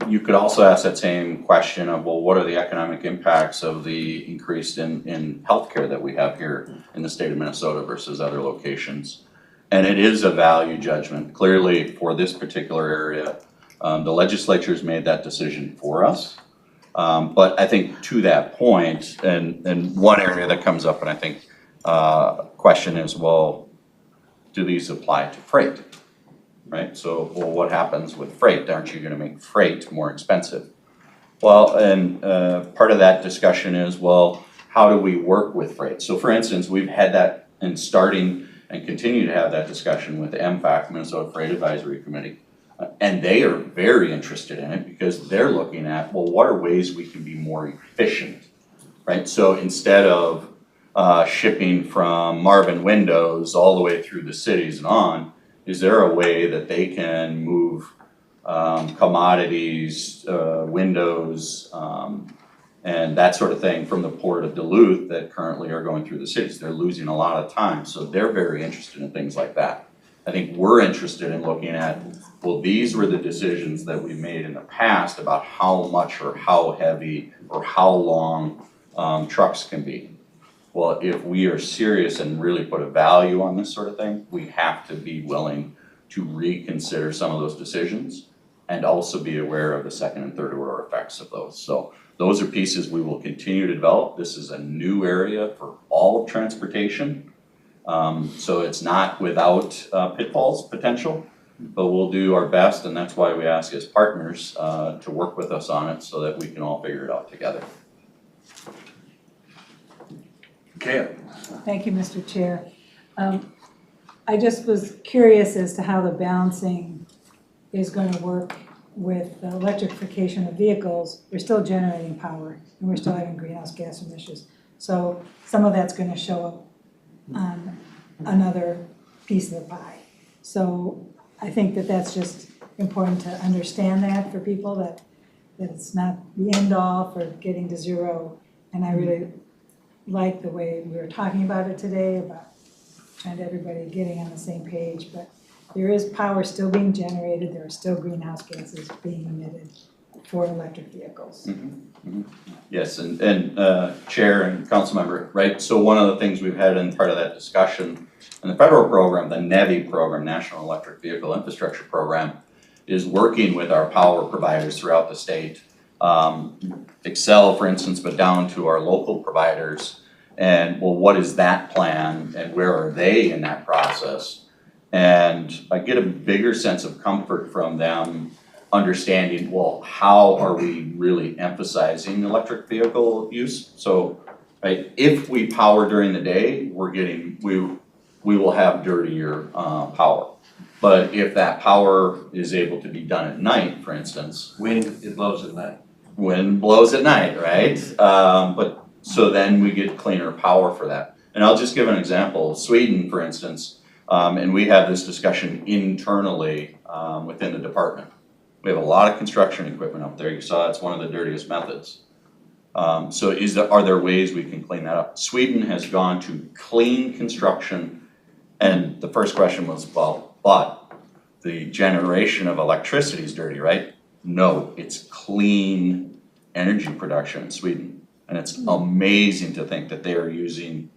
you could also ask that same question of, well, what are the economic impacts of the increase in healthcare that we have here in the state of Minnesota versus other locations? And it is a value judgment. Clearly, for this particular area, the legislature's made that decision for us. But I think to that point, and one area that comes up, and I think question is, well, do these apply to freight? Right, so, well, what happens with freight? Aren't you gonna make freight more expensive? Well, and part of that discussion is, well, how do we work with freight? So for instance, we've had that in starting and continue to have that discussion with the MFAC, Minnesota Freight Advisory Committee. And they are very interested in it because they're looking at, well, what are ways we can be more efficient, right? So instead of shipping from Marvin Windows all the way through the cities and on, is there a way that they can move commodities, windows, and that sort of thing from the port of Duluth that currently are going through the cities? They're losing a lot of time, so they're very interested in things like that. I think we're interested in looking at, well, these were the decisions that we made in the past about how much or how heavy or how long trucks can be. Well, if we are serious and really put a value on this sort of thing, we have to be willing to reconsider some of those decisions and also be aware of the second and third order effects of those. So those are pieces we will continue to develop. This is a new area for all of transportation. So it's not without pitfalls potential, but we'll do our best, and that's why we ask as partners to work with us on it so that we can all figure it out together. Okay. Thank you, Mr. Chair. I just was curious as to how the balancing is going to work with the electrification of vehicles. We're still generating power and we're still having greenhouse gas emissions. So some of that's going to show up on another piece of the pie. So I think that that's just important to understand that for people, that it's not the end all for getting to zero. And I really like the way we were talking about it today, about trying to everybody getting on the same page, but there is power still being generated, there are still greenhouse gases being emitted for electric vehicles. Yes, and Chair and Council Member, right, so one of the things we've had in part of that discussion in the federal program, the NEVI program, National Electric Vehicle Infrastructure Program, is working with our power providers throughout the state. Excel, for instance, but down to our local providers, and well, what is that plan and where are they in that process? And I get a bigger sense of comfort from them understanding, well, how are we really emphasizing electric vehicle use? So, right, if we power during the day, we will have dirtier power. But if that power is able to be done at night, for instance. Wind, it blows at night. Wind blows at night, right? But so then we get cleaner power for that. And I'll just give an example. Sweden, for instance, and we have this discussion internally within the department. We have a lot of construction equipment up there. You saw it's one of the dirtiest methods. So are there ways we can clean that up? Sweden has gone to clean construction, and the first question was, well, but the generation of electricity is dirty, right? No, it's clean energy production in Sweden. And it's amazing to think that they are using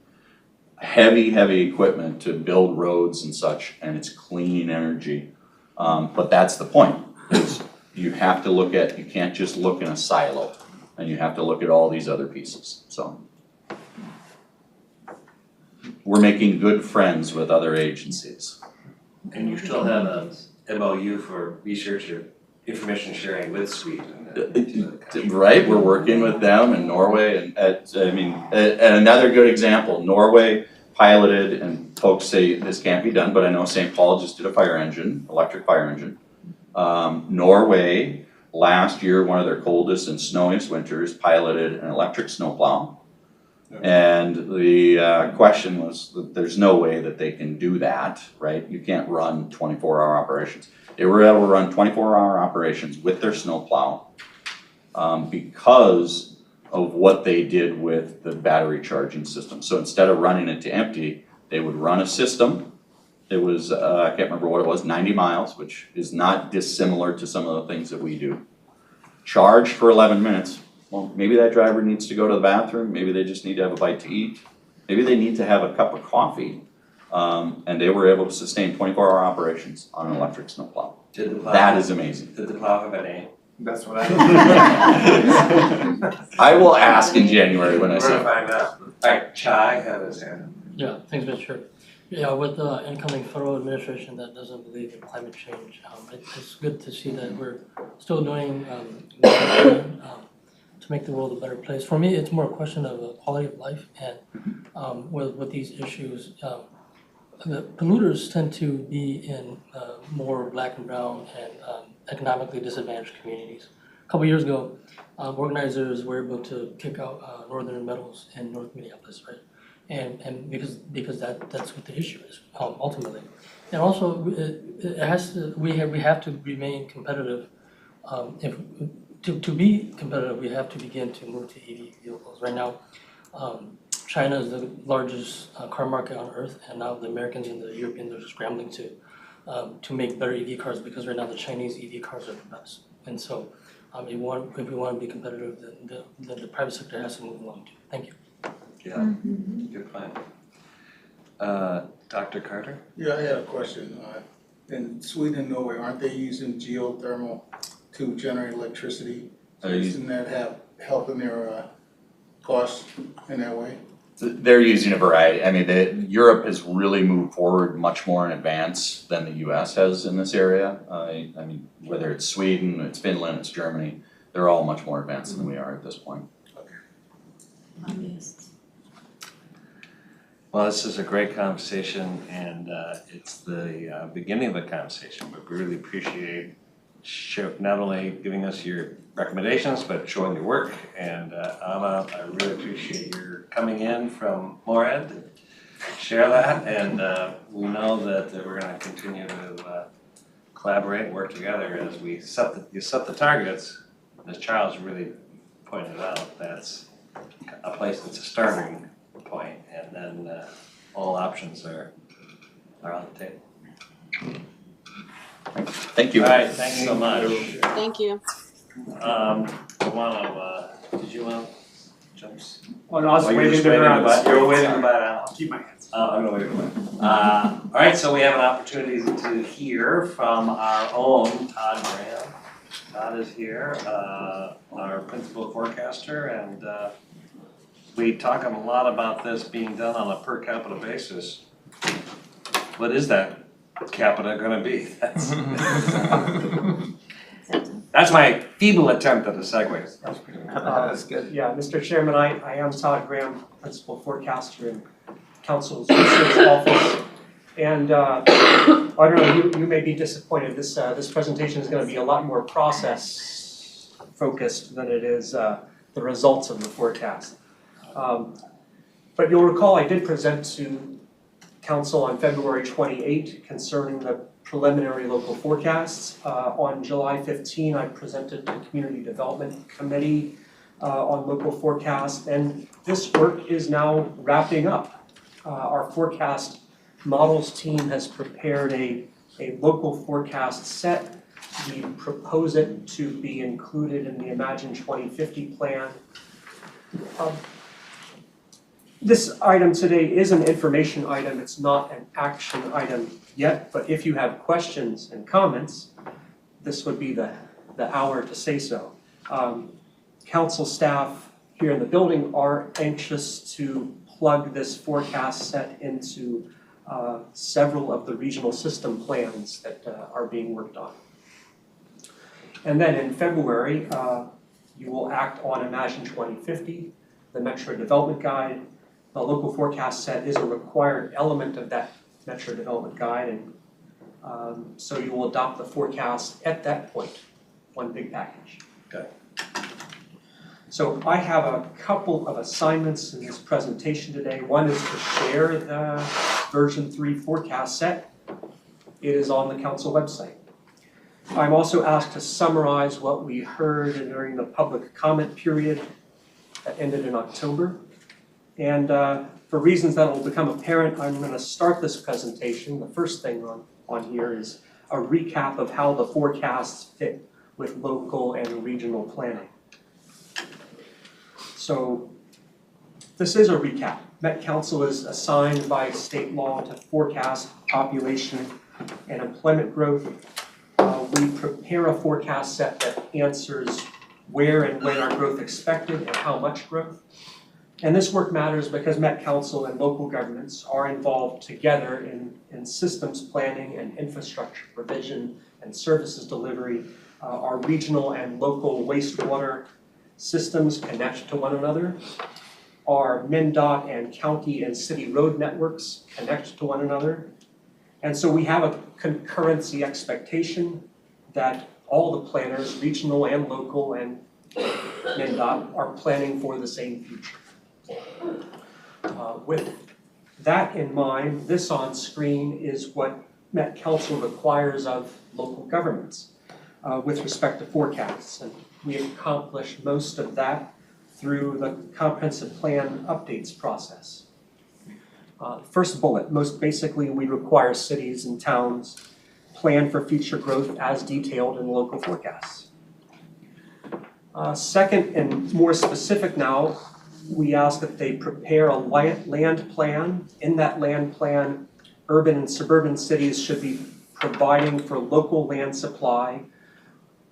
heavy equipment to build roads and such, and it's clean energy. But that's the point, is you have to look at, you can't just look in a silo, and you have to look at all these other pieces, so. We're making good friends with other agencies. And you still have a MOU for research or information sharing with Sweden. Right, we're working with them in Norway, and another good example, Norway piloted, and folks say this can't be done, but I know St. Paul just did a fire engine, electric fire engine. Norway, last year, one of their coldest and snowiest winters, piloted an electric snowplow. And the question was that there's no way that they can do that, right? You can't run 24-hour operations. They were able to run 24-hour operations with their snowplow because of what they did with the battery charging system. So instead of running it to empty, they would run a system. It was, I can't remember what it was, 90 miles, which is not dissimilar to some of the things that we do. Charge for 11 minutes. Well, maybe that driver needs to go to the bathroom, maybe they just need to have a bite to eat, maybe they need to have a cup of coffee. And they were able to sustain 24-hour operations on an electric snowplow. Did the plow? That is amazing. Did the plow have a name? That's what I. I will ask in January when I We're see gonna it. find out. Alright, Chai had his hand. Yeah, thanks, Mr. Chair. Yeah, with the incoming federal administration that doesn't believe in climate change, it's good to see that we're still doing to make the world a better place. For me, it's more a question of quality of life, and with these issues, the polluters tend to be in more black and brown and economically disadvantaged communities. A couple years ago, organizers were able to kick out Northern Metals in North Minneapolis, right? And because that's what the issue is ultimately, and also it has to we have to remain competitive. If to be competitive, we have to begin to move to EV vehicles. Right now, China is the largest car market on earth, and now the Americans and the Europeans are scrambling to make better EV cars because right now the Chinese EV cars are the best. And so, if we want to be competitive, then the private sector has to move along too. Thank you. Yeah, good plan. Dr. Carter? Yeah, I had a question. In Sweden and Norway, aren't they using geothermal to generate electricity? Doesn't that help in their costs in that way? They're using a variety. I mean, Europe has really moved forward much more in advance than the US has in this area. I mean, whether it's Sweden, it's Finland, it's Germany, they're all much more advanced than we are at this point. Well, this is a great conversation, and it's the beginning of the conversation, but we really appreciate not only giving us your recommendations, but showing your work. And Anna, I really appreciate your coming in from Moorhead to share that. And we know that we're going to continue to collaborate and work together as we set the targets. As Charles really pointed out, that's a place that's a starting point, and then all options are on the table. Thank you. All right, thanks so much. Thank you. Did you want jumps? Oh, no, I was Oh, you're waving just to waving around. the butt. You're waving the butt out. I'll keep my hands. I'm gonna wave the butt. All right, so we have an opportunity to hear from our own Todd Graham. Todd is here, our principal forecaster, and we talk a lot about this being done on a per capita basis. What is that capita gonna be? That's my feeble attempt at a segue. That's good. Yeah, Mr. Chairman, I am Todd Graham, Principal Forecaster in Council's Research Office. And I don't know, you may be disappointed, this presentation is gonna be a lot more process focused than it is the results of the forecast. But you'll recall I did present to Council on February 28 concerning the preliminary local forecasts. On July 15, I presented to Community Development Committee on local forecasts, and this work is now wrapping up. Our forecast models team has prepared a local forecast set. We propose it to be included in the Imagine 2050 plan. This item today is an information item, it's not an action item yet, but if you have questions and comments, this would be the hour to say so. Council staff here in the building are anxious to plug this forecast set into several of the regional system plans that are being worked on. And then in February, you will act on Imagine 2050, the Metro Development Guide. The local forecast set is a required element of that Metro Development Guide, and so you will adopt the forecast at that point, one big package. Okay. So I have a couple of assignments in this presentation today. One is to share the version 3 forecast set. It is on the council website. I'm also asked to summarize what we heard during the public comment period that ended in October. And for reasons that will become apparent, I'm going to start this presentation. The first thing on here is a recap of how the forecasts fit with local and regional planning. So this is a recap. Met Council is assigned by state law to forecast population and employment growth. We prepare a forecast set that answers where and when our growth expected and how much growth. And this work matters because Met Council and local governments are involved together in systems planning and infrastructure provision and services delivery. Our regional and local wastewater systems connect to one another. Our MnDOT and county and city road networks connect to one another. And so we have a concurrency expectation that all the planners, regional and local and MnDOT, are planning for the same future. With that in mind, this on screen is what Met Council requires of local governments with respect to forecasts. And we have accomplished most of that through the comprehensive plan updates process. First bullet, most basically, we require cities and towns plan for future growth as detailed in local forecasts. Second, and more specific now, we ask that they prepare a land plan. In that land plan, urban and suburban cities should be providing for local land supply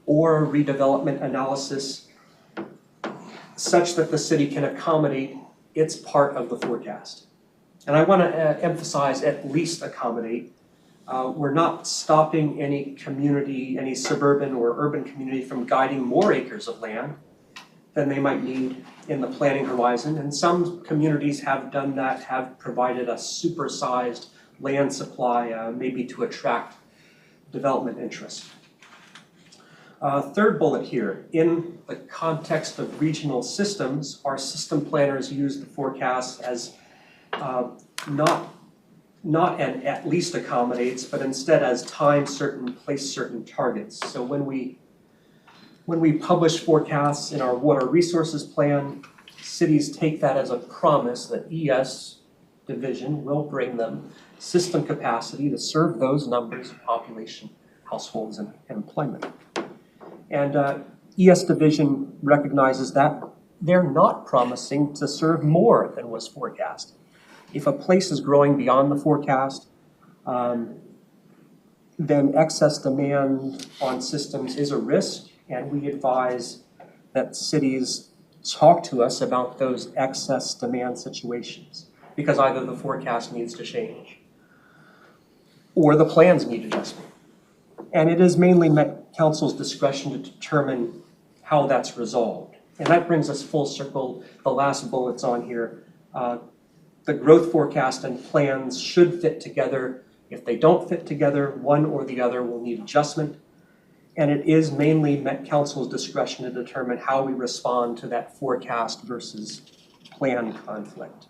or redevelopment analysis such that the city can accommodate its part of the forecast. And I want to emphasize at least accommodate. We're not stopping any community, any suburban or urban community from guiding more acres of land than they might need in the planning horizon. And some communities have done that, have provided a supersized land supply, maybe to attract development interest. Third bullet here, in the context of regional systems, our system planners use the forecast as not an at least accommodates, but instead as time certain, place certain targets. So when we publish forecasts in our water resources plan, cities take that as a promise that ES division will bring them system capacity to serve those numbers of population, households, and employment. And ES division recognizes that they're not promising to serve more than was forecast. If a place is growing beyond the forecast, then excess demand on systems is a risk, and we advise that cities talk to us about those excess demand situations, because either the forecast needs to change or the plans need adjustment. And it is mainly Met Council's discretion to determine how that's resolved. And that brings us full circle, the last bullets on here. The growth forecast and plans should fit together. If they don't fit together, one or the other will need adjustment. And it is mainly Met Council's discretion to determine how we respond to that forecast versus plan conflict.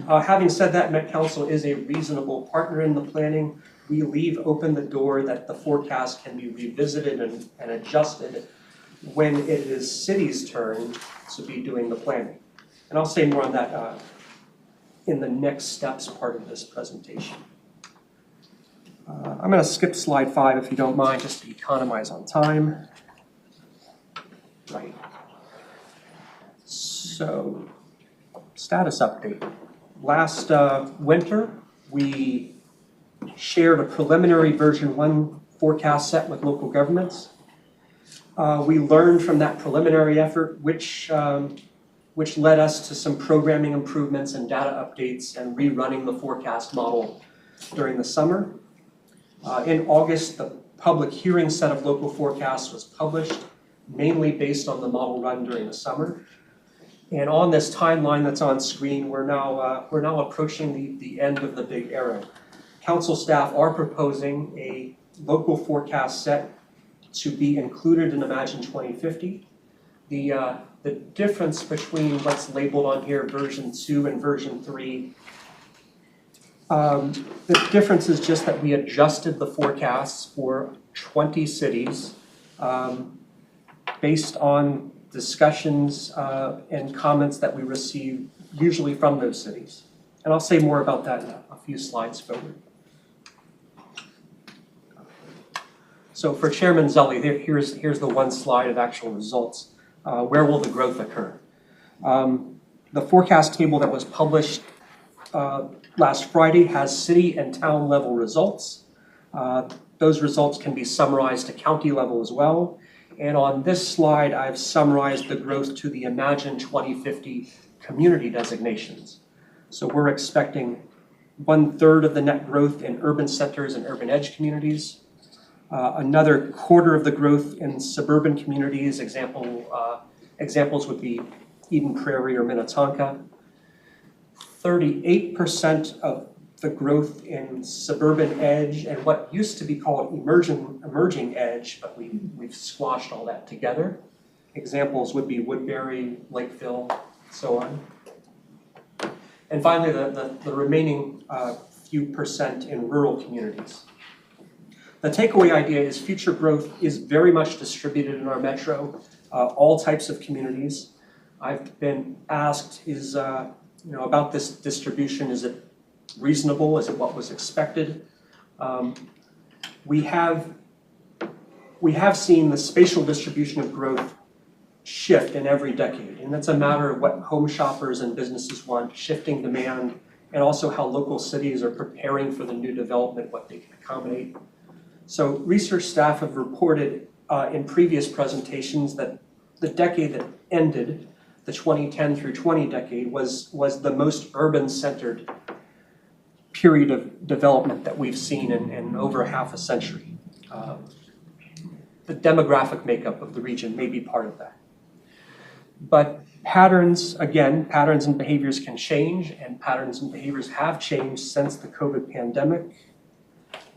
Having said that, Met Council is a reasonable partner in the planning. We leave open the door that the forecast can be revisited and adjusted when it is city's turn to be doing the planning. And I'll say more on that in the next steps part of this presentation. I'm going to skip slide 5 if you don't mind, just to economize on time. Right. So, status update. Last winter, we shared a preliminary version 1 forecast set with local governments. We learned from that preliminary effort which led us to some programming improvements and data updates and rerunning the forecast model during the summer. In August, the public hearing set of local forecasts was published, mainly based on the model run during the summer. And on this timeline that's on screen, we're now approaching the end of the big era. Council staff are proposing a local forecast set to be included in Imagine 2050. the difference between what's labeled on here, version 2 and version 3, the difference is just that we adjusted the forecasts for 20 cities based on discussions and comments that we received usually from those cities. And I'll say more about that in a few slides forward. So for Chairman Zelli, here's the one slide of actual results. Where will the growth occur? The forecast table that was published last Friday has city and town level results. Those results can be summarized to county level as well. And on this slide, I've summarized the growth to the Imagine 2050 community designations. So we're expecting 1/3 of the net growth in urban centers and urban edge communities. Another quarter of the growth in suburban communities, examples would be Eden Prairie or Minnetonka. 38% of the growth in suburban edge and what used to be called emerging edge, but we've squashed all that together. Examples would be Woodbury, Lakeville, so on. And finally, the remaining few percent in rural communities. The takeaway idea is future growth is very much distributed in our metro, all types of communities. I've been asked about this distribution. Is it reasonable? Is it what was expected? We have seen the spatial distribution of growth shift in every decade, and that's a matter of what home shoppers and businesses want, shifting demand, and also how local cities are preparing for the new development, what they can accommodate. So research staff have reported in previous presentations that the decade that ended, the 2010 through 20 decade, was the most urban-centered period of development that we've seen in over half a century. The demographic makeup of the region may be part of that. But patterns and behaviors can change, and patterns and behaviors have changed since the COVID pandemic.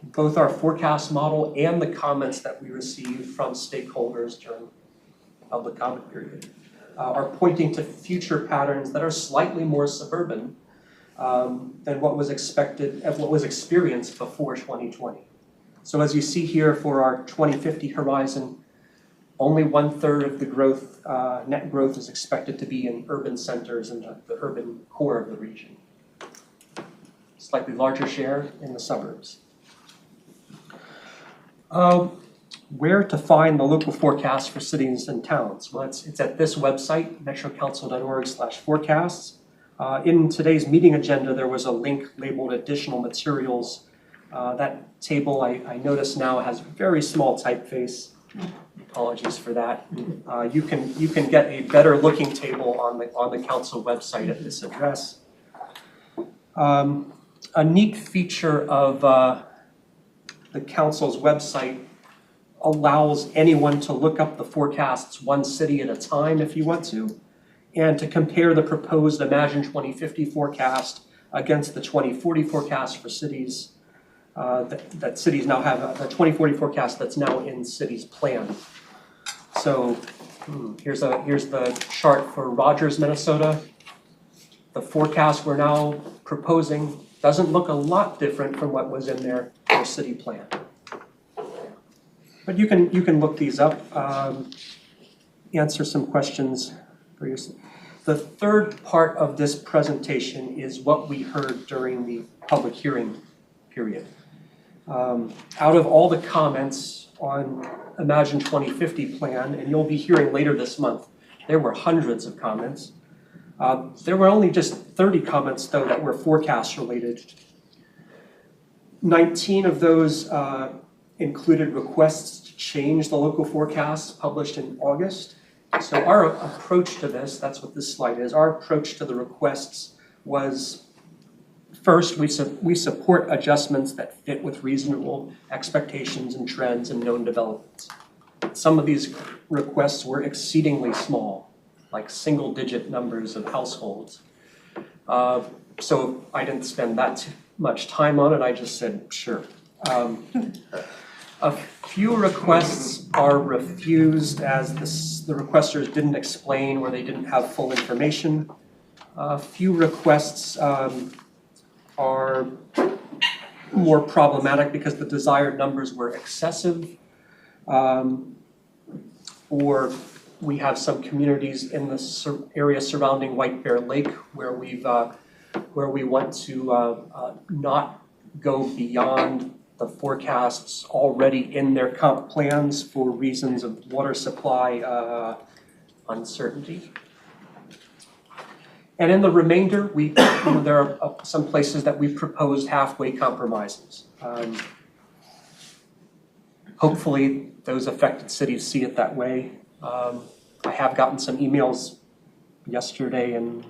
Both our forecast model and the comments that we received from stakeholders during the public comment period are pointing to future patterns that are slightly more suburban than what was expected, what was experienced before 2020. So as you see here for our 2050 horizon, only 1/3 of the growth, net growth, is expected to be in urban centers and the urban core of the region. Slightly larger share in the suburbs. Where to find the local forecast for cities and towns? Well, it's at this website, metrocouncil.org/forecasts. In today's meeting agenda, there was a link labeled additional materials. That table, I notice now, has very small typeface. Apologies for that. You can get a better looking table on the council website at this address. A neat feature of the council's website allows anyone to look up the forecasts one city at a time if you want to, and to compare the proposed Imagine 2050 forecast against the 2040 forecast for cities that cities now have, the 2040 forecast that's now in cities' plan. So here's the chart for Rogers, Minnesota. The forecast we're now proposing doesn't look a lot different from what was in their city plan. But you can look these up, answer some questions for yourself. The third part of this presentation is what we heard during the public hearing period. Out of all the comments on Imagine 2050 plan, and you'll be hearing later this month, there were hundreds of comments. There were only just 30 comments, though, that were forecast related. 19 of those included requests to change the local forecasts published in August. So our approach to this, that's what this slide is, our approach to the requests was, first, we support adjustments that fit with reasonable expectations and trends and known developments. Some of these requests were exceedingly small, like single-digit numbers of households. So I didn't spend that much time on it, I just said, sure. A few requests are refused as the requesters didn't explain or they didn't have full information. A few requests are more problematic because the desired numbers were excessive. Or we have some communities in the area surrounding White Bear Lake where we want to not go beyond the forecasts already in their comp plans for reasons of water supply uncertainty. And in the remainder, there are some places that we proposed halfway compromises. Hopefully, those affected cities see it that way. I have gotten some emails yesterday and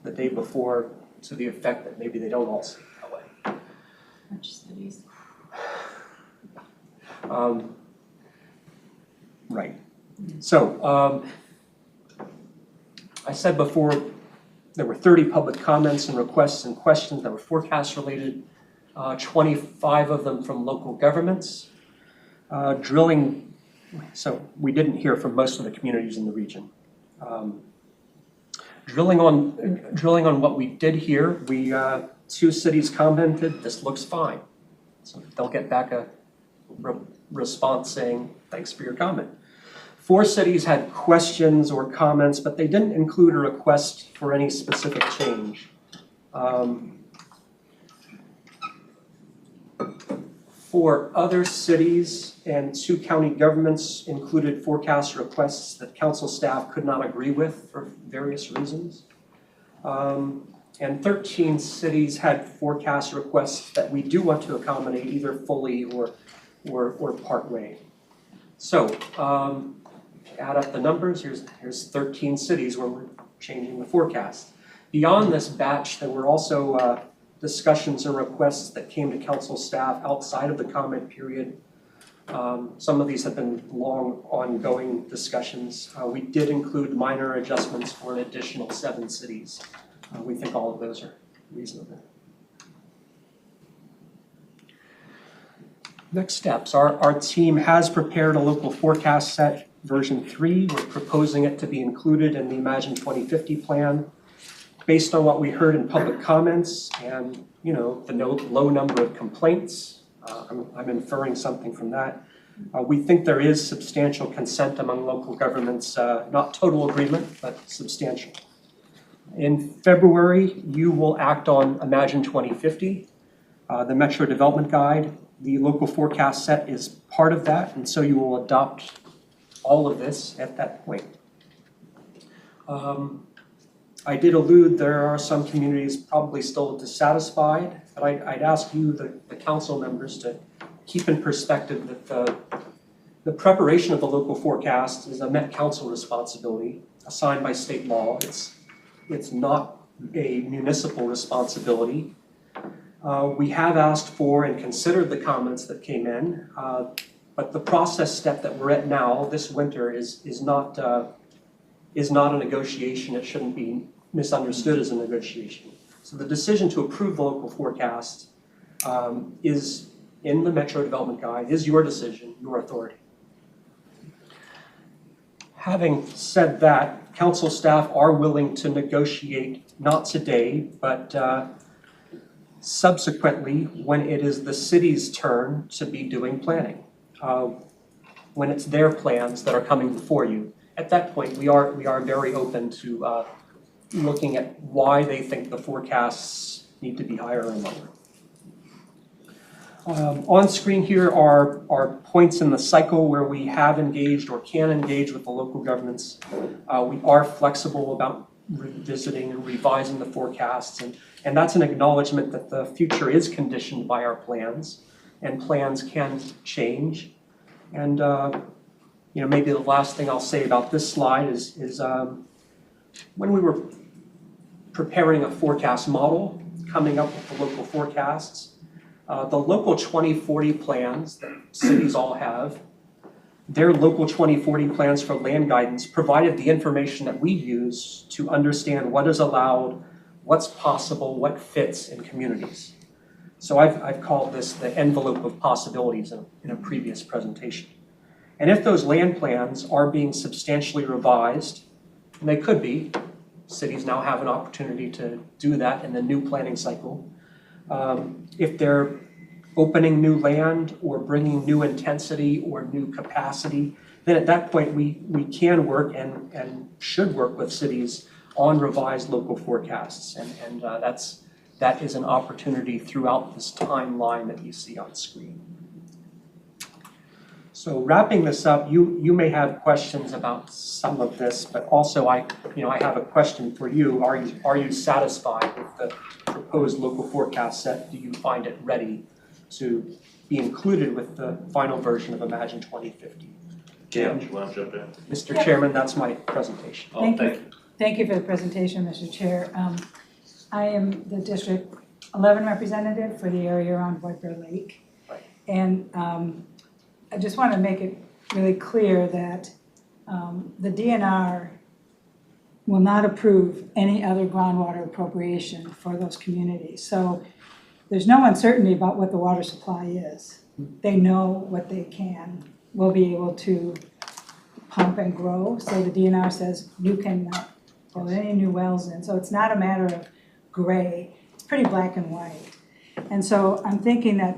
the day before to the effect that maybe they don't all see it that way. Which cities? Right. So, I said before, there were 30 public comments and requests and questions that were forecast related, 25 of them from local governments. Drilling, so we didn't hear from most of the communities in the region. Drilling on what we did hear, 2 cities commented, this looks fine. So they'll get back a response saying, thanks for your comment. 4 cities had questions or comments, but they didn't include a request for any specific change. For other cities and 2 county governments included forecast requests that council staff could not agree with for various reasons. And 13 cities had forecast requests that we do want to accommodate either fully or partway. So, add up the numbers, here's 13 cities where we're changing the forecast. Beyond this batch, there were also discussions and requests that came to council staff outside of the comment period. Some of these have been long ongoing discussions. We did include minor adjustments for an additional 7 cities. We think all of those are reasonable. Next steps, our team has prepared a local forecast set version 3. We're proposing it to be included in the Imagine 2050 plan. Based on what we heard in public comments and the low number of complaints, I'm inferring something from that. We think there is substantial consent among local governments, not total agreement, but substantial. In February, you will act on Imagine 2050, the Metro Development Guide. The local forecast set is part of that, and so you will adopt all of this at that point. I did allude there are some communities probably still dissatisfied, but I'd ask you, the council members, to keep in perspective that the preparation of the local forecast is a Met Council responsibility assigned by state law. It's not a municipal responsibility. We have asked for and considered the comments that came in, but the process step that we're at now this winter is not a negotiation. It shouldn't be misunderstood as a negotiation. So the decision to approve the local forecast is in the Metro Development Guide, is your decision, your authority. Having said that, council staff are willing to negotiate, not today, but subsequently when it is the city's turn to be doing planning. When it's their plans that are coming before you. At that point, we are very open to looking at why they think the forecasts need to be higher or lower. On screen here are points in the cycle where we have engaged or can engage with the local governments. We are flexible about revisiting and revising the forecasts, and that's an acknowledgement that the future is conditioned by our plans, and plans can change. And maybe the last thing I'll say about this slide is when we were preparing a forecast model, coming up with the local forecasts, the local 2040 plans that cities all have, their local 2040 plans for land guidance provided the information that we use to understand what is allowed, what's possible, what fits in communities. So I've called this the envelope of possibilities in a previous presentation. And if those land plans are being substantially revised, and they could be, cities now have an opportunity to do that in the new planning cycle. If they're opening new land or bringing new intensity or new capacity, then at that point we can work and should work with cities on revised local forecasts. And that is an opportunity throughout this timeline that you see on screen. So wrapping this up, you may have questions about some of this, but also I have a question for you. Are you satisfied with the proposed local forecast set? Do you find it ready to be included with the final version of Imagine 2050? Kim, do you want to jump in? Mr. Chairman, that's my presentation. Oh, thank you. Thank you for the presentation, Mr. Chair. I am the District 11 representative for the area around White Bear Lake. Right. And I just want to make it really clear that the DNR will not approve any other groundwater appropriation for those communities. So there's no uncertainty about what the water supply is. They know what they will be able to pump and grow. So the DNR says you cannot put any new wells in. So it's not a matter of gray, it's pretty black and white. And so I'm thinking that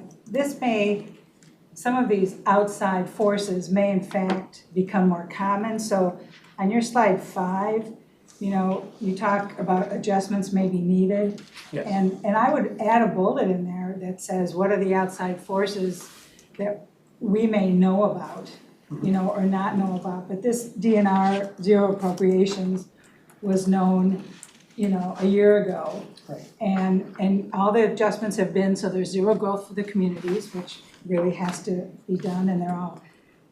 some of these outside forces may in fact become more common. So on your slide 5, you talk about adjustments may be needed. Yes. And I would add a bullet in there that says, what are the outside forces that we may know about, or not know about. But this DNR zero appropriations was known, a year ago. Right. And all the adjustments have been, so there's zero growth for the communities, which really has to be done, and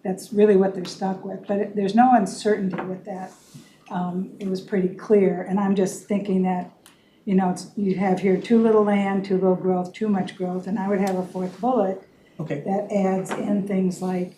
that's really what they're stuck with. But there's no uncertainty with that. It was pretty clear, and I'm just thinking that, you have here too little land, too little growth, too much growth, and I would have a 4th bullet that adds in things like,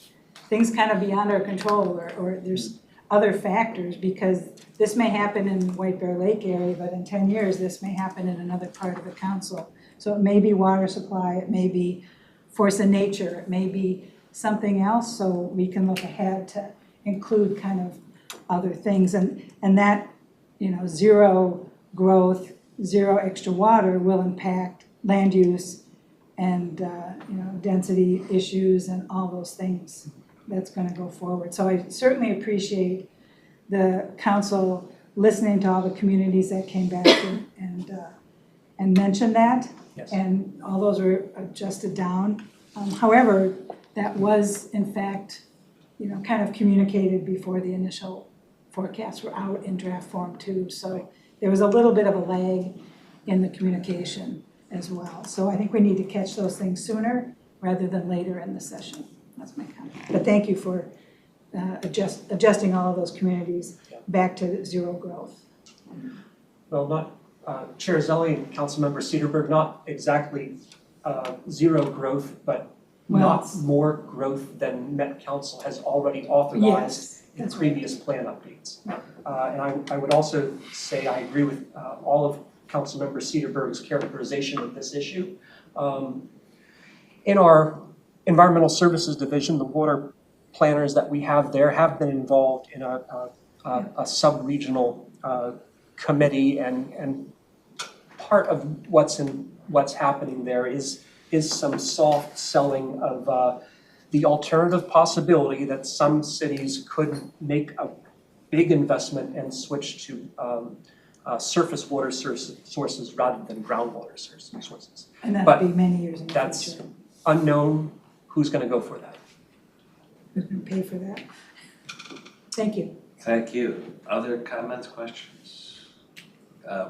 things kind of beyond our control, or there's other factors, because this may happen in White Bear Lake area, but in 10 years, this may happen in another part of the council. So it may be water supply, it may be force of nature, it may be something else, so we can look ahead to include kind of other things. And that, zero growth, zero extra water will impact land use and, density issues and all those things that's going to go forward. So I certainly appreciate the council listening to all the communities that came back and mentioned that. Yes. And all those were adjusted down. However, that was in fact, kind of communicated before the initial forecasts were out in draft form too. So there was a little bit of a lag in the communication as well. So I think we need to catch those things sooner rather than later in the session. That's my comment. But thank you for adjusting all of those communities back to zero growth. Well, not Chair Zelli and Councilmember Cedarberg, not exactly zero growth, but not more growth than Met Council has already authorized in previous plan updates. And I would also say I agree with all of Councilmember Cedarberg's characterization of this issue. In our Environmental Services Division, the water planners that we have there have been involved in a sub-regional committee, and part of what's happening there is some soft selling of the alternative possibility that some cities could make a big investment and switch to surface water sources rather than groundwater sources. And that'll be many years in the future. That's unknown. Who's going to go for that? Who's going to pay for that? Thank you. Thank you. Other comments, questions?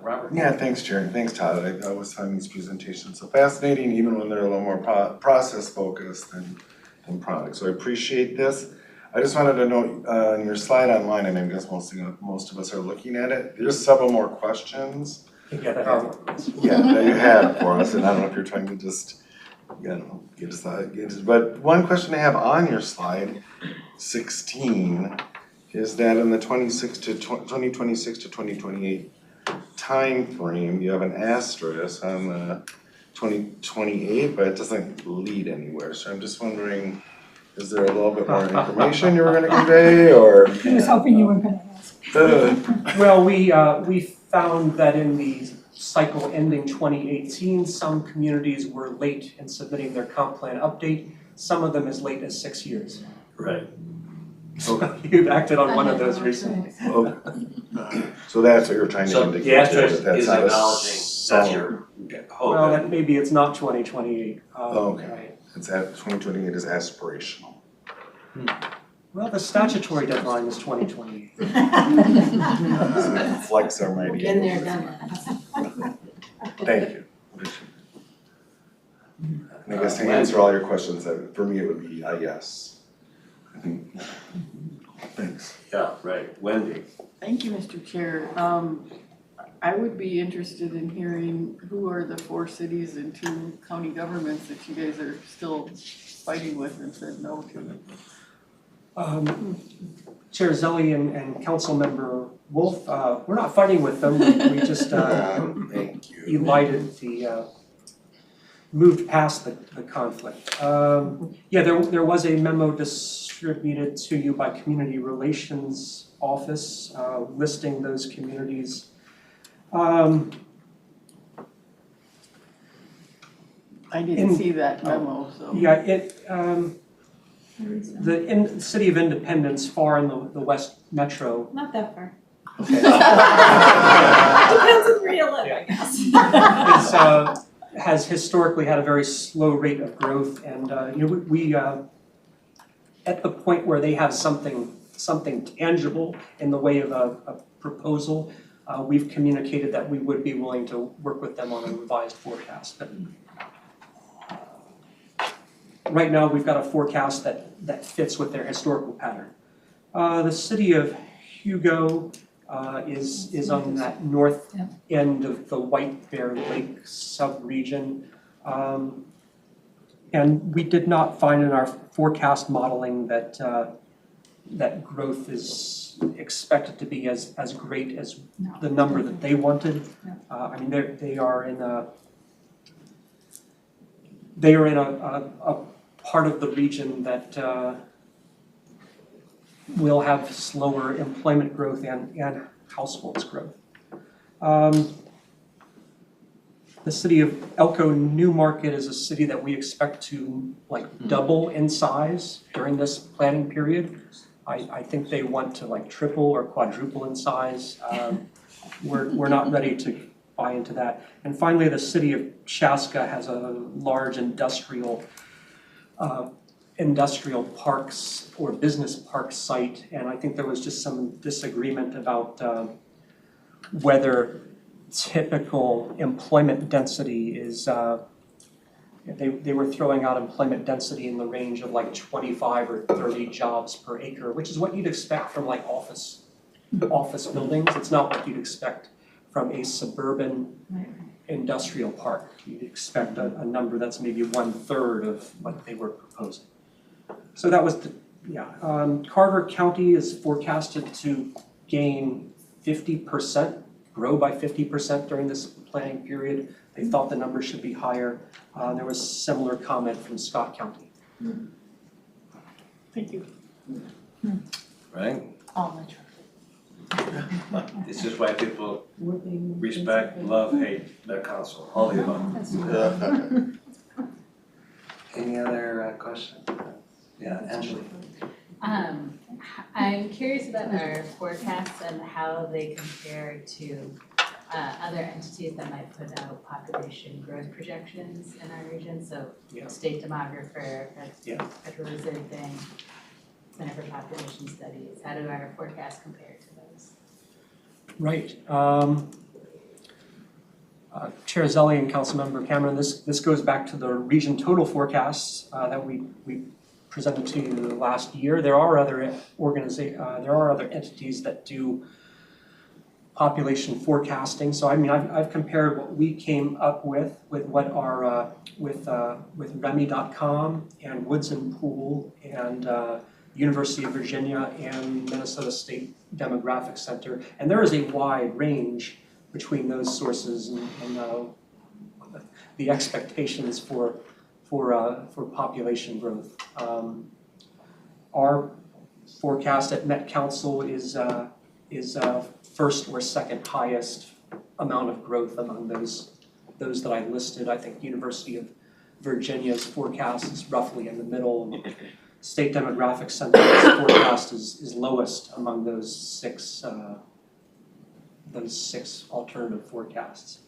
Robert? Yeah, thanks, Chair. Thanks, Todd. I always find these presentations so fascinating, even when they're a little more process focused than product. So I appreciate this. I just wanted to note on your slide online, and I guess most of us are looking at it, there's several more questions. Yeah, that you had for us, and I don't know if you're trying to just get us that. But one question I have on your slide, 16, is that in the 2026 to 2028 time frame, you have an asterisk on the 2028, but it doesn't lead anywhere, so I'm just wondering, is there a little bit more information you were gonna convey, or? I was hoping you weren't gonna ask. Well, we found that in the cycle ending 2018, some communities were late in submitting their comp plan update, some of them as late as 6 years. Right. So you've acted on one of those recently. So that's what you're trying to So indicate. the answer that that's is not a acknowledging that's solid- your hope. Well, that maybe it's not 2028. Okay. Right. It's at 2028 is aspirational. Well, the statutory deadline is 2028. So flex our mighty. Been there, done that. Thank you. And I guess to answer all your questions, for me, it would be a yes. I think. Thanks. Yeah, right. Wendy. Thank you, Mr. Chair. I would be interested in hearing who are the 4 cities and 2 county governments that you guys are still fighting with and said no to. Chair Zelli and Councilmember Wolf, we're not fighting with them. We just Thank you. elided moved past the conflict. Yeah, there was a memo distributed to you by Community Relations Office listing those communities. I didn't see that memo, so. Yeah, the city of Independence, far in the West Metro. Not that far. Okay. Depends on where you live, I guess. Has historically had a very slow rate of growth, and we at the point where they have something tangible in the way of a proposal, we've communicated that we would be willing to work with them on a revised forecast. But right now, we've got a forecast that fits with their historical pattern. The city of Hugo is on that north end of the White Bear Lake sub-region. And we did not find in our forecast modeling that that growth is expected to be as great as the number that they wanted. I mean, they are in a part of the region that will have slower employment growth and households growth. The city of Elko New Market is a city that we expect to double in size during this planning period. I think they want to triple or quadruple in size. We're not ready to buy into that. And finally, the city of Chaska has a large industrial parks or business park site, and I think there was just some disagreement about whether typical employment density is, they were throwing out employment density in the range of 25 or 30 jobs per acre, which is what you'd expect from office buildings. It's not what you'd expect from a suburban industrial park. You'd expect a number that's maybe 1/3 of what they were proposing. So that was Carter County is forecasted to gain 50%, grow by 50% during this planning period. They thought the number should be higher. There was similar comment from Scott County. Thank you. Right? All Metro. This is why people respect, love, hate their council, all the above. Any other questions? Yeah, Angela. I'm curious about our forecasts and how they compare to other entities that might put out population growth projections in our region. So state demographer, Federal Reserve Bank, Center for Population Studies. How do our forecasts compare to those? Right. Chair Zelli and Councilmember Cameron, this goes back to the region total forecasts that we presented to you last year. There are other entities that do population forecasting. So I mean, I've compared what we came up with what our with Remy.com and Woods and Pool and University of Virginia and Minnesota State Demographic Center, and there is a wide range between those sources, and the expectations for population growth. Our forecast at Met Council is first or second highest amount of growth among those that I listed. I think University of Virginia's forecast is roughly in the middle, and State Demographic Center's forecast is lowest among those six alternative forecasts.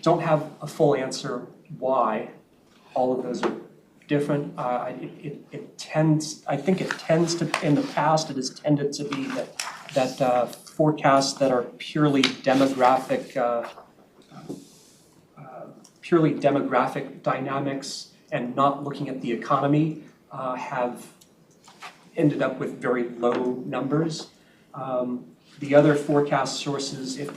Don't have a full answer why all of those are different. It tends, I think it tends to, in the past, it has tended to be that forecasts that are purely demographic dynamics and not looking at the economy have ended up with very low numbers. The other forecast sources, if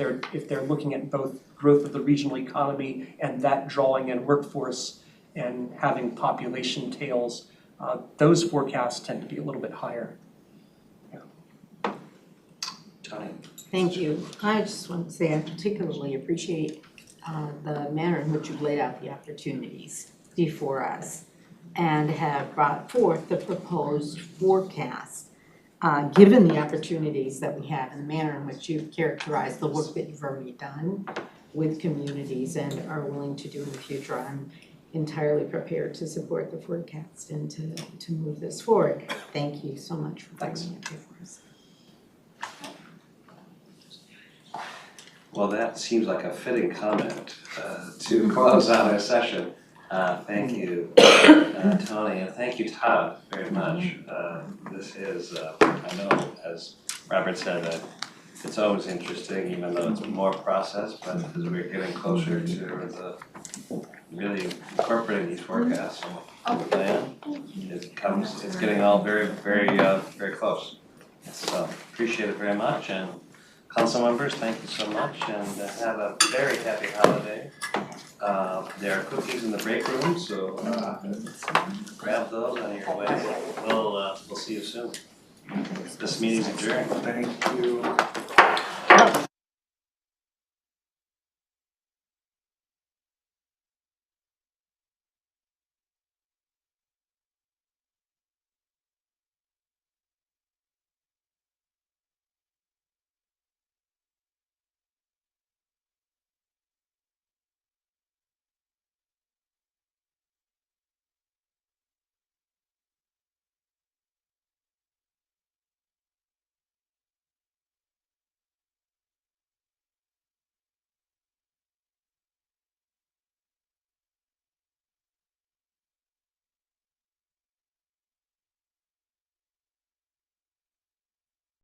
they're looking at both growth of the regional economy and that drawing in workforce and having population tails, those forecasts tend to be a little bit higher. Tony? Thank you. I just want to say I particularly appreciate the manner in which you've laid out the opportunities before us and have brought forth the proposed forecast, given the opportunities that we have and the manner in which you've characterized the work that you've already done with communities and are willing to do in the future. I'm entirely prepared to support the forecast and to move this forward. Thank you so much for bringing it before us. Well, that seems like a fitting comment to close out our session. Thank you, Tony, and thank you, Todd, very much. This is, I know, as Robert said, it's always interesting, even though it's more process, but as we're getting closer to the really incorporating these forecasts and the plan, it's getting all very, very, very close. So appreciate it very much, and council members, thank you so much, and have a very happy holiday. There are cookies in the break room, so grab those on your way. We'll see you soon. This meeting's adjourned. Thank you.